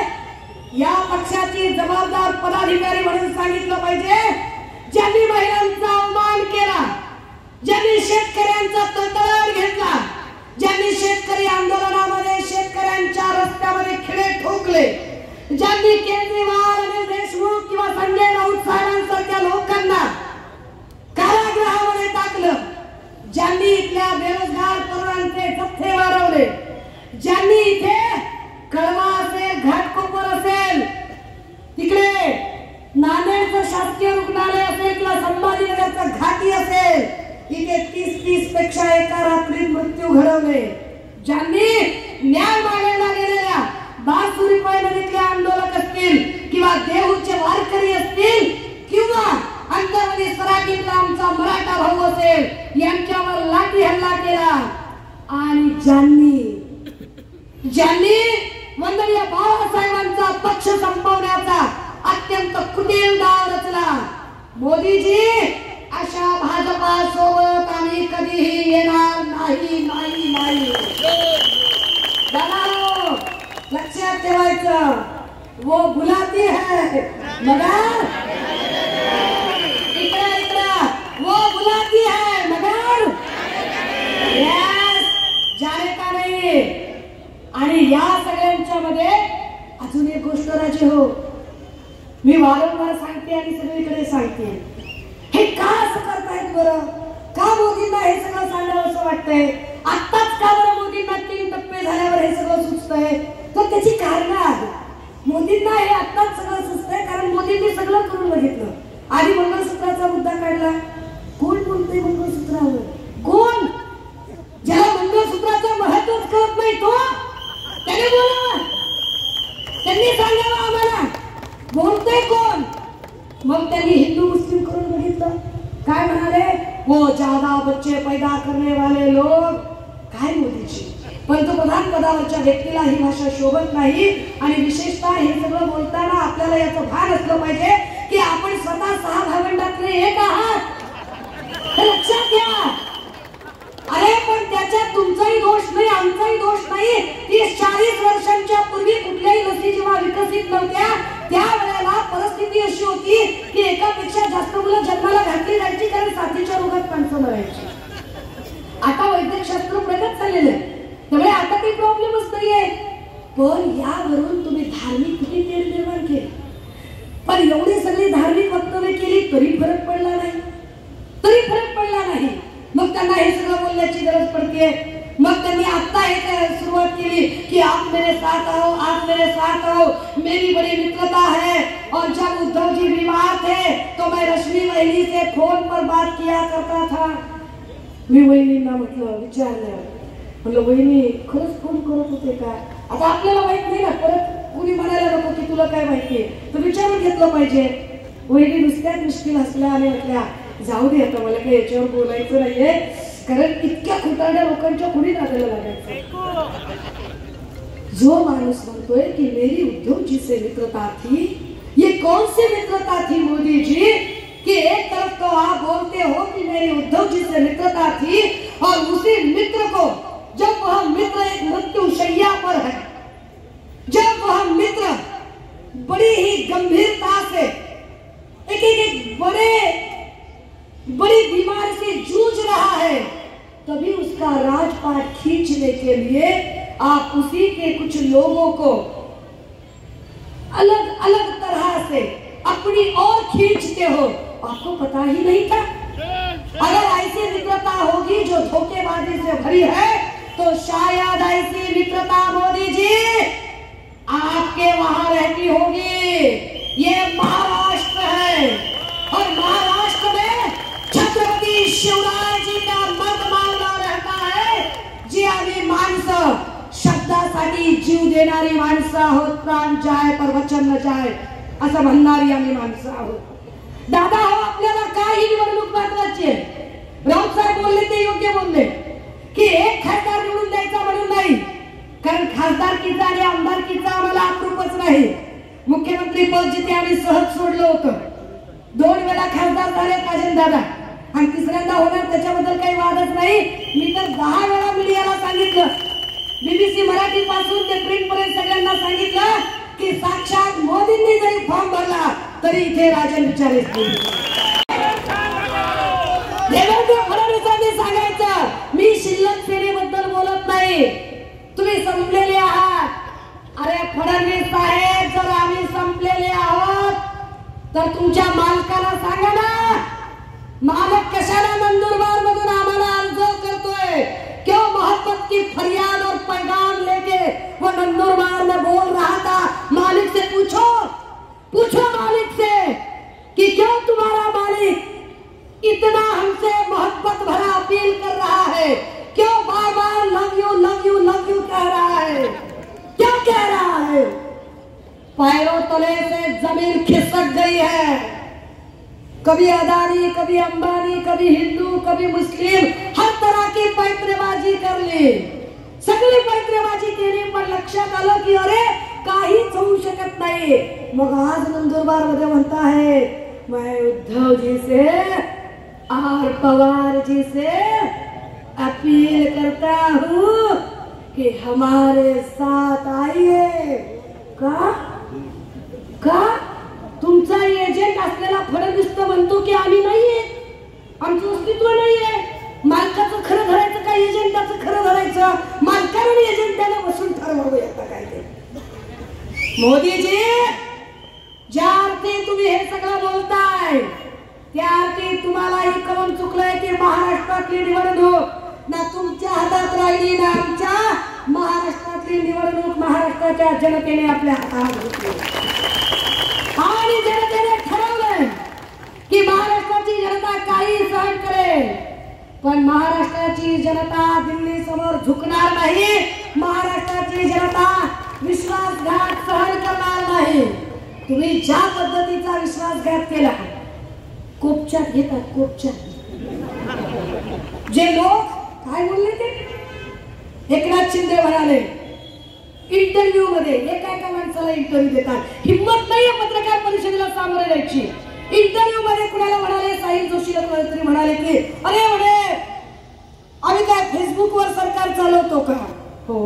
या पक्षाची जबाबदार पदाधिकारी म्हणून सांगितलं पाहिजे ज्यांनी महिलांचा अवमान केला, ज्यांनी शेतकऱ्यांचा तळतळाट घेतला, ज्यांनी शेतकरी आंदोलनामध्ये शेतकऱ्यांच्या रस्त्यामध्ये खिळे ठोकले, ज्यांनी केजरीवाल आणि देशमुख किंवा संजय राऊत साहेबांसारख्या लोकांना कारागृहामध्ये टाकलं, ज्यांनी इथल्या बेरोजगार तरुणांचे जथ्थे वाढवले, ज्यांनी इथे कळवा असेल, घाटकोपर असेल, तिकडे नांदेडचं शासकीय रुग्णालय असेल किंवा संभाजीनगरचं घाटी असेल, इथे 30 पेक्षा एका रात्रीत मृत्यू घडवले, ज्यांनी न्याय मागायला गेलेल्या बासुरीपाय नदीतले आंदोलक असतील किंवा देहूचे वारकरी असतील किंवा अंतर्गत सराटीतला आमचा मराठा भाऊ असेल, यांच्यावर लाठी हल्ला केला. आणि ज्यांनी वंदनीय बाळासाहेबांचा पक्ष संपवण्याचा अत्यंत कुटील डाव रचला. मोदीजी, अशा भाजपा सोबत आम्ही कधीही येणार नाही, नाही, नाही. दादा लक्षात ठेवायचं, वो बुलाती है मगर इकडे वो बुलाती है मगर जाने का नाही. आणि या सगळ्यांच्या मध्ये अजून एक गोष्ट राजे हो, मी वारंवार सांगते आणि सगळीकडे सांगते, हे का असं करतायत बरं? का मोदींना हे सगळं सांगावं असं वाटतंय? आत्ताच का बरं मोदींना 3 टप्पे झाल्यावर हे सगळं सुचतंय? तर त्याची कारणं आहेत. मोदींना हे आत्ताच सगळं सुचतंय कारण मोदींनी सगळं करून बघितलं. आधी मंगळसूत्राचा मुद्दा काढला, कोण बोलतोय मंगळसूत्रावर? कोण? बोलते कोण? मग त्यांनी हिंदू मुस्लिम करून बघितलं, काय म्हणाले? वो ज्यादा बच्चे पैदा करने वाले लोग. काय मोदीजी, पंतप्रधान पदावरच्या व्यक्तीला ही भाषा शोभत नाही. आणि विशेषतः हे सगळं बोलताना आपल्याला याचं भान असलं पाहिजे की आपण स्वतः 6 भावंडातले एक आहात, हे लक्षात घ्या. अरे पण त्याच्यात तुमचाही दोष नाही, आमचाही दोष नाही. 30-40 वर्षांच्या पूर्वी कुठल्याही लसी जेव्हा विकसित नव्हत्या त्यावेळेला परिस्थिती अशी होती की एकापेक्षा जास्त मुलं जन्माला घातली जायची, कारण साथीच्या रोगात माणसं मरायची. आता वैद्यकशास्त्र प्रगत झालेलं आहे, त्यामुळे आता काही प्रॉब्लेमच नाहीये. पण यावरून तुम्ही धार्मिक किती तेढ निर्माण केली. पण एवढी सगळी धार्मिक वक्तव्य केली तरी फरक पडला नाही, तरी फरक पडला नाही. मग त्यांना हे सगळं बोलण्याची गरज पडते. मग त्यांनी आता हे सुरुवात केली की आप मेरे साथ आओ, आप मेरे साथ आओ, मेरी बड़ी मित्रता है. और जब उद्धव जी बीमार थे तो मैं रश्मि वहिनी से फोन पर बात किया करता था. मी वहिनींना म्हटलं, विचारलं, म्हणलं वहिनी खरंच फोन करत होते का? आता आपल्याला माहित नाही ना, परत कुणी म्हणायला नको की तुला काय माहिती, तर विचारून घेतलं पाहिजे. वहिनी नुसत्याच मुश्किल हसल्या आणि म्हटल्या, जाऊ दे आता, मला काही याच्यावर बोलायचं नाहीये, कारण इतक्या खोटारड्या लोकांच्या कुणी नादाला लागायचं. जो माणूस म्हणतोय की मेरी उद्धव जी से मित्रता थी, ये कौन सी मित्रता थी मोदी जी कि एक तरफ तो आप बोलते हो कि मेरी उद्धव जी से मित्रता थी और उसी मित्र को जब वह मित्र एक मृत्यु शैया पर है, जब वह मित्र बड़ी ही गंभीरता से एक बड़ी बीमारी से जूझ रहा है, तभी उसका राजपाट खींचने के लिए आप उसी के कुछ लोगों को अलग अलग तरह से अपनी ओर खींचते हो. आपको पता ही नहीं था? अगर ऐसी मित्रता होगी जो धोखेबाजी से भरी है तो शायद ऐसी मित्रता मोदी जी आपके वहां रहती होगी. ये महाराष्ट्र है और महाराष्ट्र में छत्रपति शिवराय जी का मत मानला रहता है. जी आम्ही माणसं शब्दासाठी जीव देणारी माणसं आहोत. प्राण जाय पर वचन न जाय असं म्हणणारी आम्ही माणसं आहोत. दादा हो, आपल्याला काय ही निवडणूक महत्वाची आहे. राऊत साहेब बोलले ते योग्य बोलले की एक खासदार निवडून द्यायचा म्हणून नाही, कारण खासदारकीचा आणि आमदारकीचा आम्हाला अप्रूपच नाही. मुख्यमंत्री पद जिथे आम्ही सहज सोडलं होतं, 2 वेळा खासदार झाले अजितदादा, आणि तिसऱ्यांदा होणार त्याच्याबद्दल काही वादच नाही. मी तर 10 वेळा मीडियाला सांगितलं, BBC मराठी पासून ते प्रिंट पर्यंत सगळ्यांना सांगितलं की साक्षात मोदींनी जरी फॉर्म भरला तरी इथे राजन विचारे देवेंद्र फडणवीसांनी सांगायचं, मी शिल्लक सेनेबद्दल बोलत नाही, तुम्ही संपलेले आहात. अरे फडणवीस साहेब, जर आम्ही संपलेले आहोत तर तुमच्या मालकाला सांगा ना, मालक कशाला नंदुरबार मधून आम्हाला अर्ज करतोय? क्यों मोहब्बत की फरियाद और पैगाम लेके वो नंदुरबार में बोल रहा था? मालिक से पूछो मालिक से कि क्यों तुम्हारा मालिक इतना हमसे मोहब्बत भरा अपील कर रहा है, क्यों बार बार love you love you love you कह रहा है, क्या कह रहा है? पैरों तले से जमीन खिसक गई है. कभी अदानी, कभी अंबानी, कभी हिंदू, कभी मुस्लिम, हर तरह की पैंतरेबाजी कर ली, सगळी पैंतरेबाजी केली. पण लक्षात आलं की अरे काहीच होऊ शकत नाही. मग आज नंदुरबार मध्ये म्हणता है, मैं उद्धव जी से और पवार जी से अपील करता हूँ कि हमारे साथ आइए. का तुमचा एजंट असलेला फडणवीस तर म्हणतो की आम्ही नाहीये, आमचं अस्तित्व नाहीये. मालकाचं खरं धरायचं का एजंटाचं खरं धरायचं? मालकाने एजंटाला बसून ठरवावं येतं काय ते. मोदीजी, ज्या अर्थी तुम्ही हे सगळं बोलताय त्या अर्थी तुम्हालाही कळून चुकलंय की महाराष्ट्रातली निवडणूक ना तुमच्या हातात राहिली ना आमच्या. महाराष्ट्रातली निवडणूक महाराष्ट्राच्या जनतेने आपल्या हातात घेतली आणि जनतेने ठरवलंय की महाराष्ट्राची जनता काही सहन करेल, पण महाराष्ट्राची जनता दिल्ली समोर झुकणार नाही. महाराष्ट्राची जनता विश्वासघात सहन करणार नाही. तुम्ही ज्या पद्धतीचा विश्वासघात केला, कोपच्यात घेतात, कोपच्यात जे लोक काय बोलले ते एकनाथ शिंदे म्हणाले इंटरव्ह्यू मध्ये, एका माणसाला इंटरव्ह्यू देतात, हिम्मत नाहीये पत्रकार परिषदेला सामोरे जायची. इंटरव्ह्यू मध्ये कुणाला म्हणाले, साहिल जोशीला कोणीतरी म्हणाले की अरे म्हणे आम्ही काय फेसबुकवर सरकार चालवतो का? हो,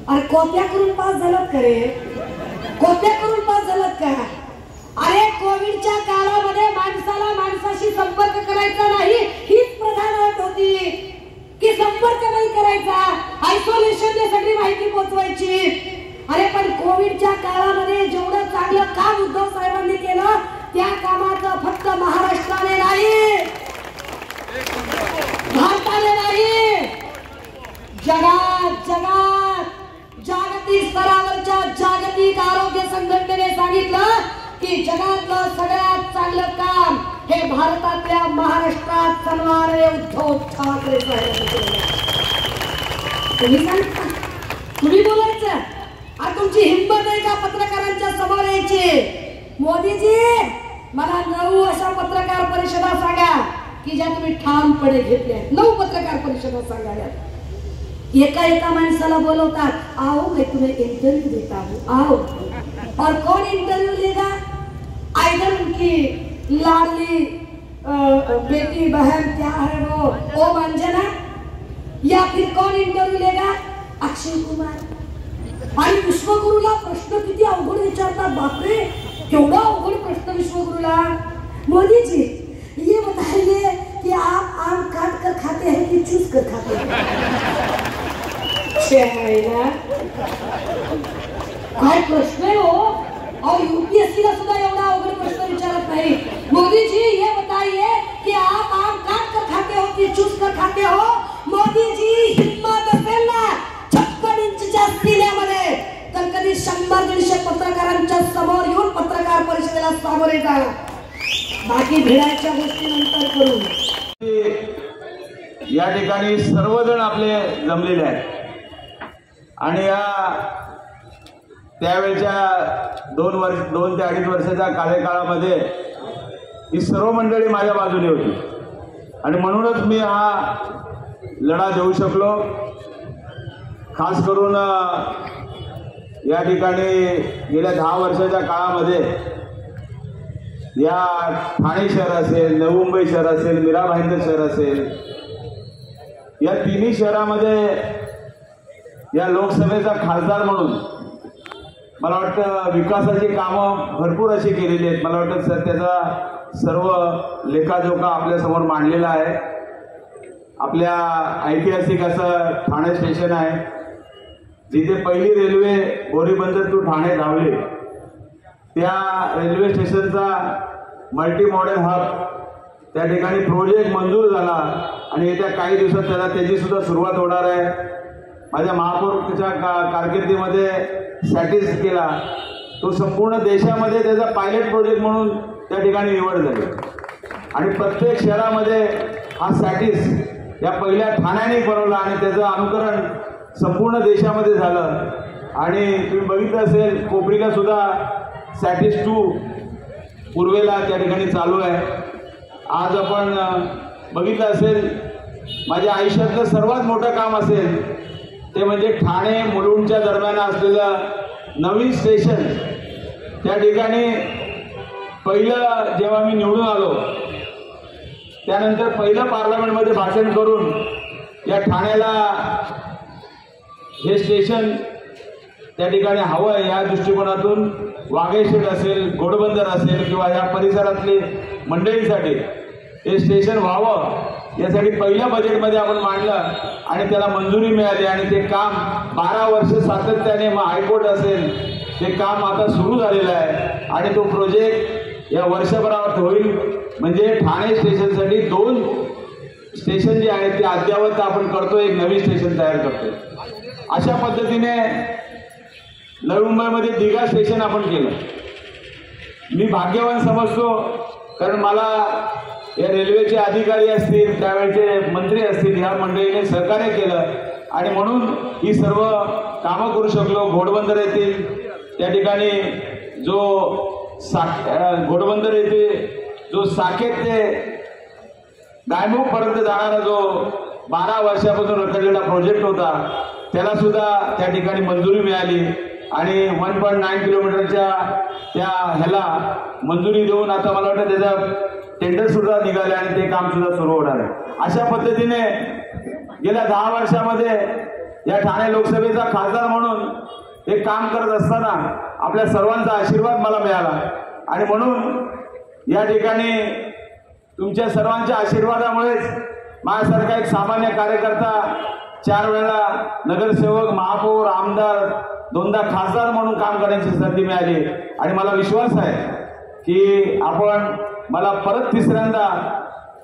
अरे कॉप्या करून पास झालात का रे? कॉप्या करून पास झालात का? अरे कोविडच्या काळामध्ये माणसाला माणसाशी संपर्क करायचा नाही हीच प्रधान अट होती की संपर्क नाही करायचा, आयसोलेशनने सगळी माहिती पोहोचवायची. अरे पण कोविडच्या काळामध्ये जेवढं चांगलं काम उद्धव साहेबांनी केलं त्या कामाचं फक्त महाराष्ट्राने नाही, भारताने नाही, जगात जागतिक स्तरावरच्या जागतिक आरोग्य संघटनेने सांगितलं की जगातलं सगळ्यात चांगलं काम हे भारतातल्या महाराष्ट्रात सन्माननीय उद्धव ठाकरे साहेबांनी. तुम्ही सांगता, तुम्ही बोलायचं, आज तुमची हिंमत आहे का पत्रकारांच्या समोर यायची? मोदीजी मला 9 अशा पत्रकार परिषदा सांगा की ज्या तुम्ही ठामपणे घेतल्या. 9 पत्रकार परिषदा सांगा. एका माणसाला बोलवतात, आओ भाई तुम्हें इंटरव्यू देता हूँ, आओ. और कौन इंटरव्यू लेगा? आइदर उनकी लाडली बेटी बहन क्या है वो ओम अंजना, या फिर कौन इंटरव्यू लेगा? अक्षय कुमार. आणि विश्वगुरुला प्रश्न किती अवघड विचारतात, बापरे केवढा अवघड प्रश्न विश्वगुरुला. मोदी जी ये बताइए कि आप आम काट कर खाते हैं कि चूस कर खाते हैं? काय प्रश्न आहे हो. और यूपीएससी ला सुद्धा एवढा अवघड प्रश्न विचारत नाही. मोदी जी ये बताइए कि आप आम काट कर खाते हो कि चूस कर खाते हो? मोदी जी हिम्मत असेल ना 56 इंचच्या सीन्यामध्ये तर कधी 100-150 पत्रकारांच्या समोर येऊन पत्रकार परिषदेला सामोरे जा. बाकी भिडायच्या गोष्टी नंतर करू. या ठिकाणी सर्वजण आपले जमलेले आहेत आणि या त्यावेळच्या 2 ते 2.5 वर्षाच्या कार्यकाळामध्ये ही सर्व मंडळी माझ्या बाजूने होती आणि म्हणूनच मी हा लढा देऊ शकलो. खास करून या ठिकाणी गेल्या 10 वर्षाच्या काळामध्ये या ठाणे शहर असेल, नवी मुंबई शहर असेल, मीरा भाईंदर शहर असेल, या तिन्ही शहरामध्ये या लोकसभेचा खासदार म्हणून मला वाटतं विकासाची कामं भरपूर अशी केलेली आहेत. मला वाटतं सर त्याचा सर्व लेखाजोखा आपल्यासमोर मांडलेला आहे. आपल्या ऐतिहासिक असं ठाणे स्टेशन आहे जिथे पहिली रेल्वे बोरीबंदर टू ठाणे धावली. त्या रेल्वे स्टेशनचा मल्टी मॉडेल हब त्या ठिकाणी प्रोजेक्ट मंजूर झाला आणि येत्या काही दिवसात त्याची सुद्धा सुरुवात होणार आहे. माझ्या महापौरच्या कारकिर्दीमध्ये सॅटिस केला तो संपूर्ण देशामध्ये त्याचा पायलट प्रोजेक्ट म्हणून त्या ठिकाणी निवड झाली आणि प्रत्येक शहरामध्ये हा सॅटिस या पहिल्या ठाण्याने बनवला आणि त्याचं अनुकरण संपूर्ण देशामध्ये झालं. आणि तुम्ही बघितलं असेल कोपरीला सुद्धा सॅटिस 2 पूर्वेला त्या ठिकाणी चालू आहे. आज आपण बघितलं असेल माझ्या आयुष्यातलं सर्वात मोठं काम असेल ते म्हणजे ठाणे मुलुंडच्या दरम्यान असलेलं नवीन स्टेशन. त्या ठिकाणी पहिलं जेव्हा मी निवडून आलो त्यानंतर पहिलं पार्लमेंटमध्ये भाषण करून या ठाण्याला हे स्टेशन त्या ठिकाणी हवं आहे या दृष्टिकोनातून वाघेशेठ असेल, घोडबंदर असेल किंवा या परिसरातले मंडळींसाठी हे स्टेशन व्हावं यासाठी पहिल्या बजेटमध्ये आपण मांडलं आणि त्याला मंजुरी मिळाली आणि ते काम 12 वर्ष सातत्याने मग हायकोर्ट असेल ते काम आता सुरू झालेलं आहे आणि तो प्रोजेक्ट या वर्षभरात होईल. म्हणजे ठाणे स्टेशनसाठी 2 स्टेशन जे आहेत ते अद्ययावत आपण करतो, एक नवीन स्टेशन तयार करतो. अशा पद्धतीने नवी मुंबईमध्ये दिघा स्टेशन आपण केलं. मी भाग्यवान समजतो कारण मला या रेल्वेचे अधिकारी असतील त्यावेळेचे मंत्री असतील ह्या मंडळीने सहकार्य केलं आणि म्हणून ही सर्व कामं करू शकलो. घोडबंदर येथील त्या ठिकाणी जो घोडबंदर येथे जो साकेत ते गायमुखपर्यंत जाणारा जो 12 वर्षापासून रखडलेला प्रोजेक्ट होता त्याला सुद्धा त्या ठिकाणी मंजुरी मिळाली आणि 1.9 किलोमीटरच्या त्या ह्याला मंजुरी देऊन आता मला वाटतं त्याचा टेंडर सुद्धा निघाले आणि ते काम सुद्धा सुरू होणार आहे. अशा पद्धतीने गेल्या 10 वर्षामध्ये या ठाणे लोकसभेचा खासदार म्हणून हे काम करत असताना आपल्या सर्वांचा आशीर्वाद मला मिळाला आणि म्हणून या ठिकाणी तुमच्या सर्वांच्या आशीर्वादामुळेच माझ्यासारखा एक सामान्य कार्यकर्ता 4 वेळा नगरसेवक, महापौर, आमदार, 2दा खासदार म्हणून काम करण्याची संधी मिळाली आणि मला विश्वास आहे की आपण मला परत 3ऱ्यांदा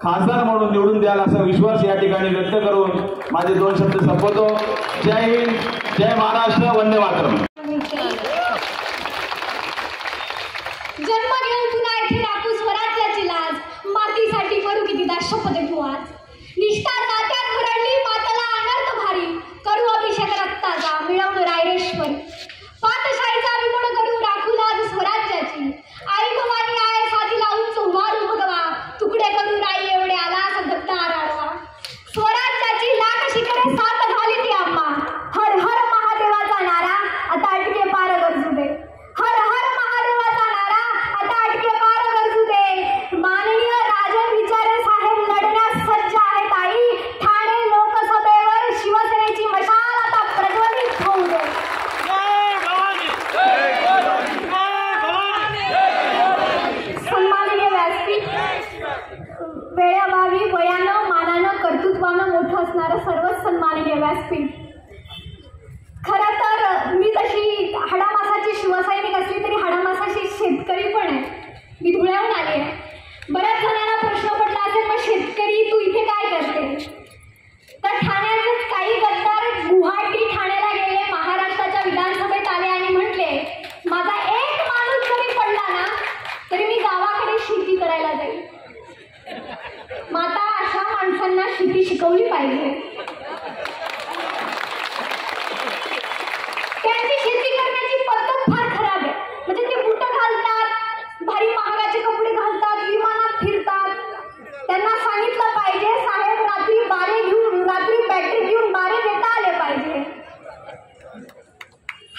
खासदार म्हणून निवडून द्याल असा विश्वास या ठिकाणी व्यक्त करून माझे 2 शब्द संपवतो. जय हिंद, जय महाराष्ट्र, वंदे मातरम. जन्म घेऊन पुन्हा येथे राखू स्वराज्याची लाज, मातीसाठी करू कितीदा शपथ घेऊ आज. निष्ठा तात्यात भरडली माताला अनर्थ भारी, करू अभिषेक रक्ताचा मिळवून रायरेश्वरी. पातशाहीचा विमुळ करू राखू लाज स्वराज्याची, आई भवानी आहे साथी लावून चौमारू भगवा, तुकडे करू राई एवढे आला गद्दार आडवा. स्वराज्याची लाख शिखरे साथ झाली ती आम्हा, हर हर महादेवाचा नारा आता अटके पार गरजू दे. हर हर महादेवाचा नारा आता अटके पार गरजू दे. माननीय राजन विचारे साहेब लढण्यास सज्ज आहेत आई, ठाणे लोकसभेवर शिवसेनेची मशाल आता प्रज्वलित होऊ दे. सन्माननीय व्यासपीठ, वेळाभावी वयानं मानानं कर्तृत्वानं मोठं असणारं सर्वच सन्माननीय व्यासपीठ. खरं तर मी तशी हाडामासाची शिवसैनिक असली तरी हाडामासाची शेतकरी पण आहे. मी धुळ्याहून आली आहे. बऱ्याच जणांना प्रश्न पडला असेल, मग शेतकरी तू इथे काय करते? तर ठाण्यातच काही गद्दार गुवाहाटी ठाण्याला गेले, महाराष्ट्राच्या विधानसभेत आले आणि म्हटले माझा एक माणूस जरी पडला ना तरी मी गावाकडे शेती करायला जाईल. मग आता अशा माणसांना शेती शिकवली पाहिजे. त्यांची शेती करण्याची पद्धत फार खराब आहे. म्हणजे ते बुटं घालतात, भारी महागाचे कपडे घालतात, विमानात फिरतात. त्यांना सांगितलं पाहिजे साहेब रात्री बॅटरी घेऊन बारे देता आले पाहिजे,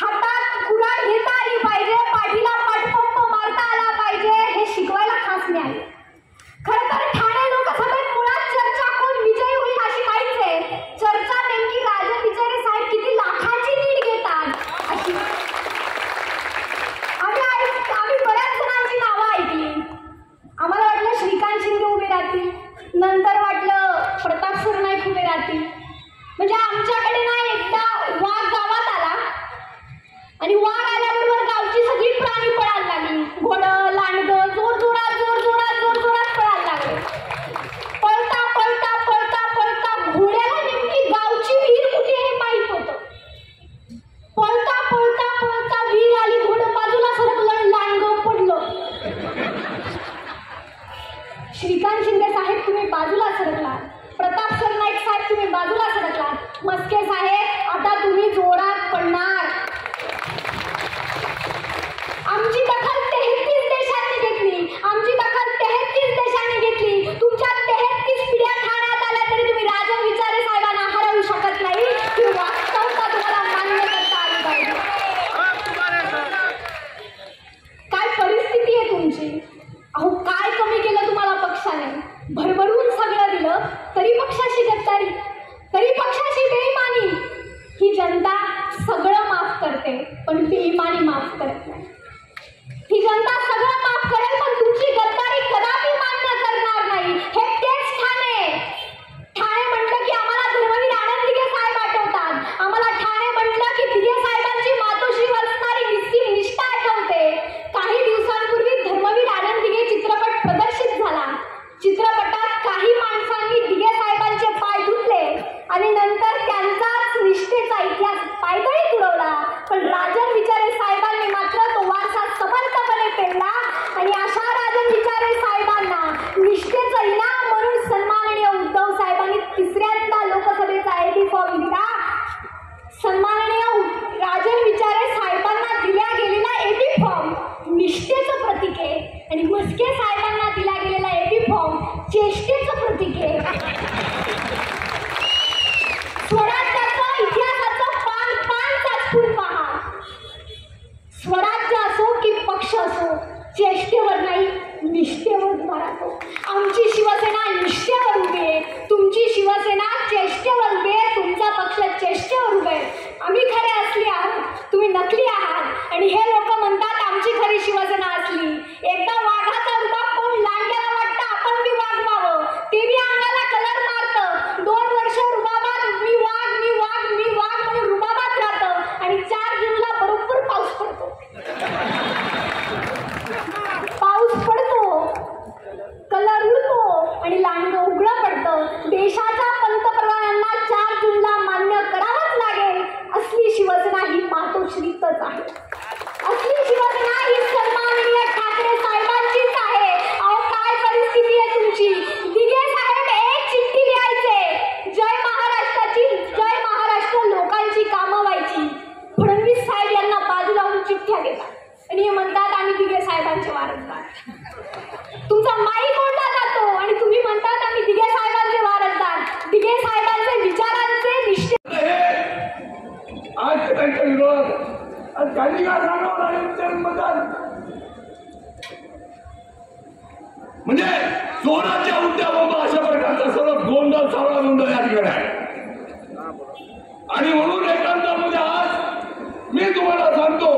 हातात कुऱ्हाड घेता आली पाहिजे, पाठीला पाठपंप मारता आला पाहिजे. हे शिकवायला खास नाही आले. खरं तर ठाणे लोकसभेत मुळात चर्चा कोण विजयी होईल अशी नाहीच आहे. चर्चा नेमकी राजन विचारे साहेब किती लाखाची लीड घेतात अशी. आम्ही बऱ्याच जणांची नावं ऐकली. आम्हाला वाटलं श्रीकांत शिंदे उभे राहतील, नंतर वाटलं प्रताप सरनाईक उभे राहतील. म्हणजे आमच्याकडे ना एकदा वाघ गावात आला आणि वाघ आल्याबरोबर गावची सगळी प्राणी पळायला लागली. घोडं, लांडगं जोरजोरात पळायला लागले. पळता पळता पळता पळता घोड्याला नेमकी गावची विहीर कुठे हे माहीत होतं. पळता पळता पळता विहीर आली, घोडं बाजूला सरकलं, लांडगं पडलं. श्रीकांत शिंदे साहेब तुम्ही बाजूला सरकला, प्रताप सरनाईक साहेब तुम्ही बाजूला सरकला, मस्के साहेब आता तुम्ही जोरात पडणार. आमची दखल 33 देशांनी घेतली, आमची दखल 33 देशांनी घेतली. तुमच्या 33 पिढ्या ठाण्यात आल्या तरी तुम्ही राजन विचारे साहेबांना हरवू शकत नाही. ही वास्तवता तुम्हाला मान्य करता आली पाहिजे. काय परिस्थिती आहे तुमची? अहो काय कमी केलं तुम्हाला पक्षाने? भरभरून सगळं दिलं तरी पक्षाशी गद्दारी, तरी पक्षाशी बेईमानी. ही जनता सगळं माफ करते पण बेईमानी माफ करत नाही. ही जनता सगळं माफ करेल पण तुमची गद्दारी कदापि मान्य करणार नाही. हे तेच ठाणे. ठाणे म्हटलं की आम्हाला धर्मवीर आनंद दिघे साहेब आठवतात. आम्हाला ठाणे म्हटलं की दिघे साहेबांची मातोश्रीवर असणारी निष्ठा आठवते. काही दिवसांपूर्वी धर्मवीर आनंद दिघे चित्रपट प्रदर्शित झाला. चित्रपटात काही माणसांनी दिघे साहेबांचे पाय धुतले आणि नंतर त्यांचाच निष्ठेचा इतिहास पायदळीत उडवला. पण राजन विचारे साहेबांनी मात्र तो चेष्टेवर नाही निष्ठेवर उभा राहतो. आमची शिवसेना निष्ठेवर उभी आहे, तुमची शिवसेना चेष्टेवर उभी आहे, तुमचा पक्ष चेष्टेवर उभे आहे. आम्ही खरे असली आहात, तुम्ही नकली आहात. आणि हे लोक म्हणतात आमची खरी शिवसेना असली. एकदा वाघाचा रुबाब पाहून लांडग्याला वाटतं आपण बी वागवावं, ते बी अंगाला कलर मारतं. 2 वर्ष रुबाबात मी वाघ मी वाघ मी वाघ म्हणून रुबाबात राहतं आणि 4 जूनला बरोबर पाऊस पडतो. पाऊस पडतो, कलर उडतो आणि लांडगं उघडं पडतं. देशाच्या पंतप्रधानांना 4 जूनला मान्य करावंच लागेल. असली शिवसेना ही मातोश्रीतच आहे. असली शिवसेना ही सन्माननीय ठाकरे साहेबांचीच आहे. अहो काय परिस्थिती आहे तुमची. दिघे साहेब एक चिठ्ठी लिहायचे, जय महाराष्ट्राची, जय महाराष्ट्र लोकांची कामं व्हायची. फडणवीस साहेब यांना बाजू लावून चिठ्ठ्या देतात आणि हे म्हणतात आम्ही दिघे साहेबांचे वारसदार. तुमचा माईक ओढला जातो आणि तुम्ही म्हणतात आम्ही दिघे साहेबांचे वारसदार. दिघे साहेबांचे विचारांचे निष्ठे आज त्यांच्या विरोधात आज काही का सांगावं लागेल मतदान म्हणजे चोराच्या उद्यामा अशा प्रकारचा सर्व गोंधळ सावळा गोंधळ या ठिकाणी आहे. आणि म्हणून एकांतामध्ये आज मी तुम्हाला सांगतो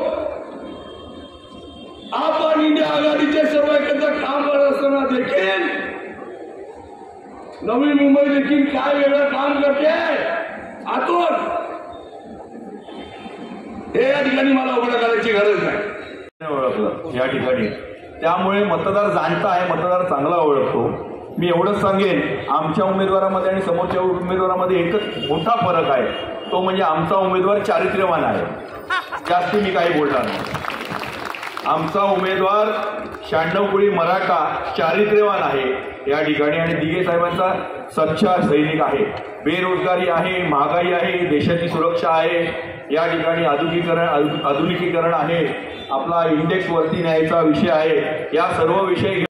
आपण इंडिया आघाडीचे सर्व एकत्र काम करत असताना देखील नवी मुंबई देखील काय वेगळं काम करते आतून हे या ठिकाणी मला उघड करायची गरज नाही. ओळखलं या ठिकाणी, त्यामुळे मतदार जाणता आहे, मतदार चांगला ओळखतो. मी एवढंच सांगेन, आमच्या उमेदवारामध्ये आणि समोरच्या उमेदवारामध्ये एकच मोठा फरक आहे, तो म्हणजे आमचा उमेदवार चारित्र्यवान आहे. जास्त मी काही बोलणार नाही. आमचा उमेदवार 96 कोळी मराठा चारित्र्यवान आहे या ठिकाणी आणि दिघे साहेबांचा सच्चा सैनिक आहे. बेरोजगारी आहे, महागाई आहे, देशाची सुरक्षा आहे, या ठिकाणी आधुनिकीकरण आहे, आपला इंडेक्स वरती न्यायचा विषय आहे. या सर्व विषय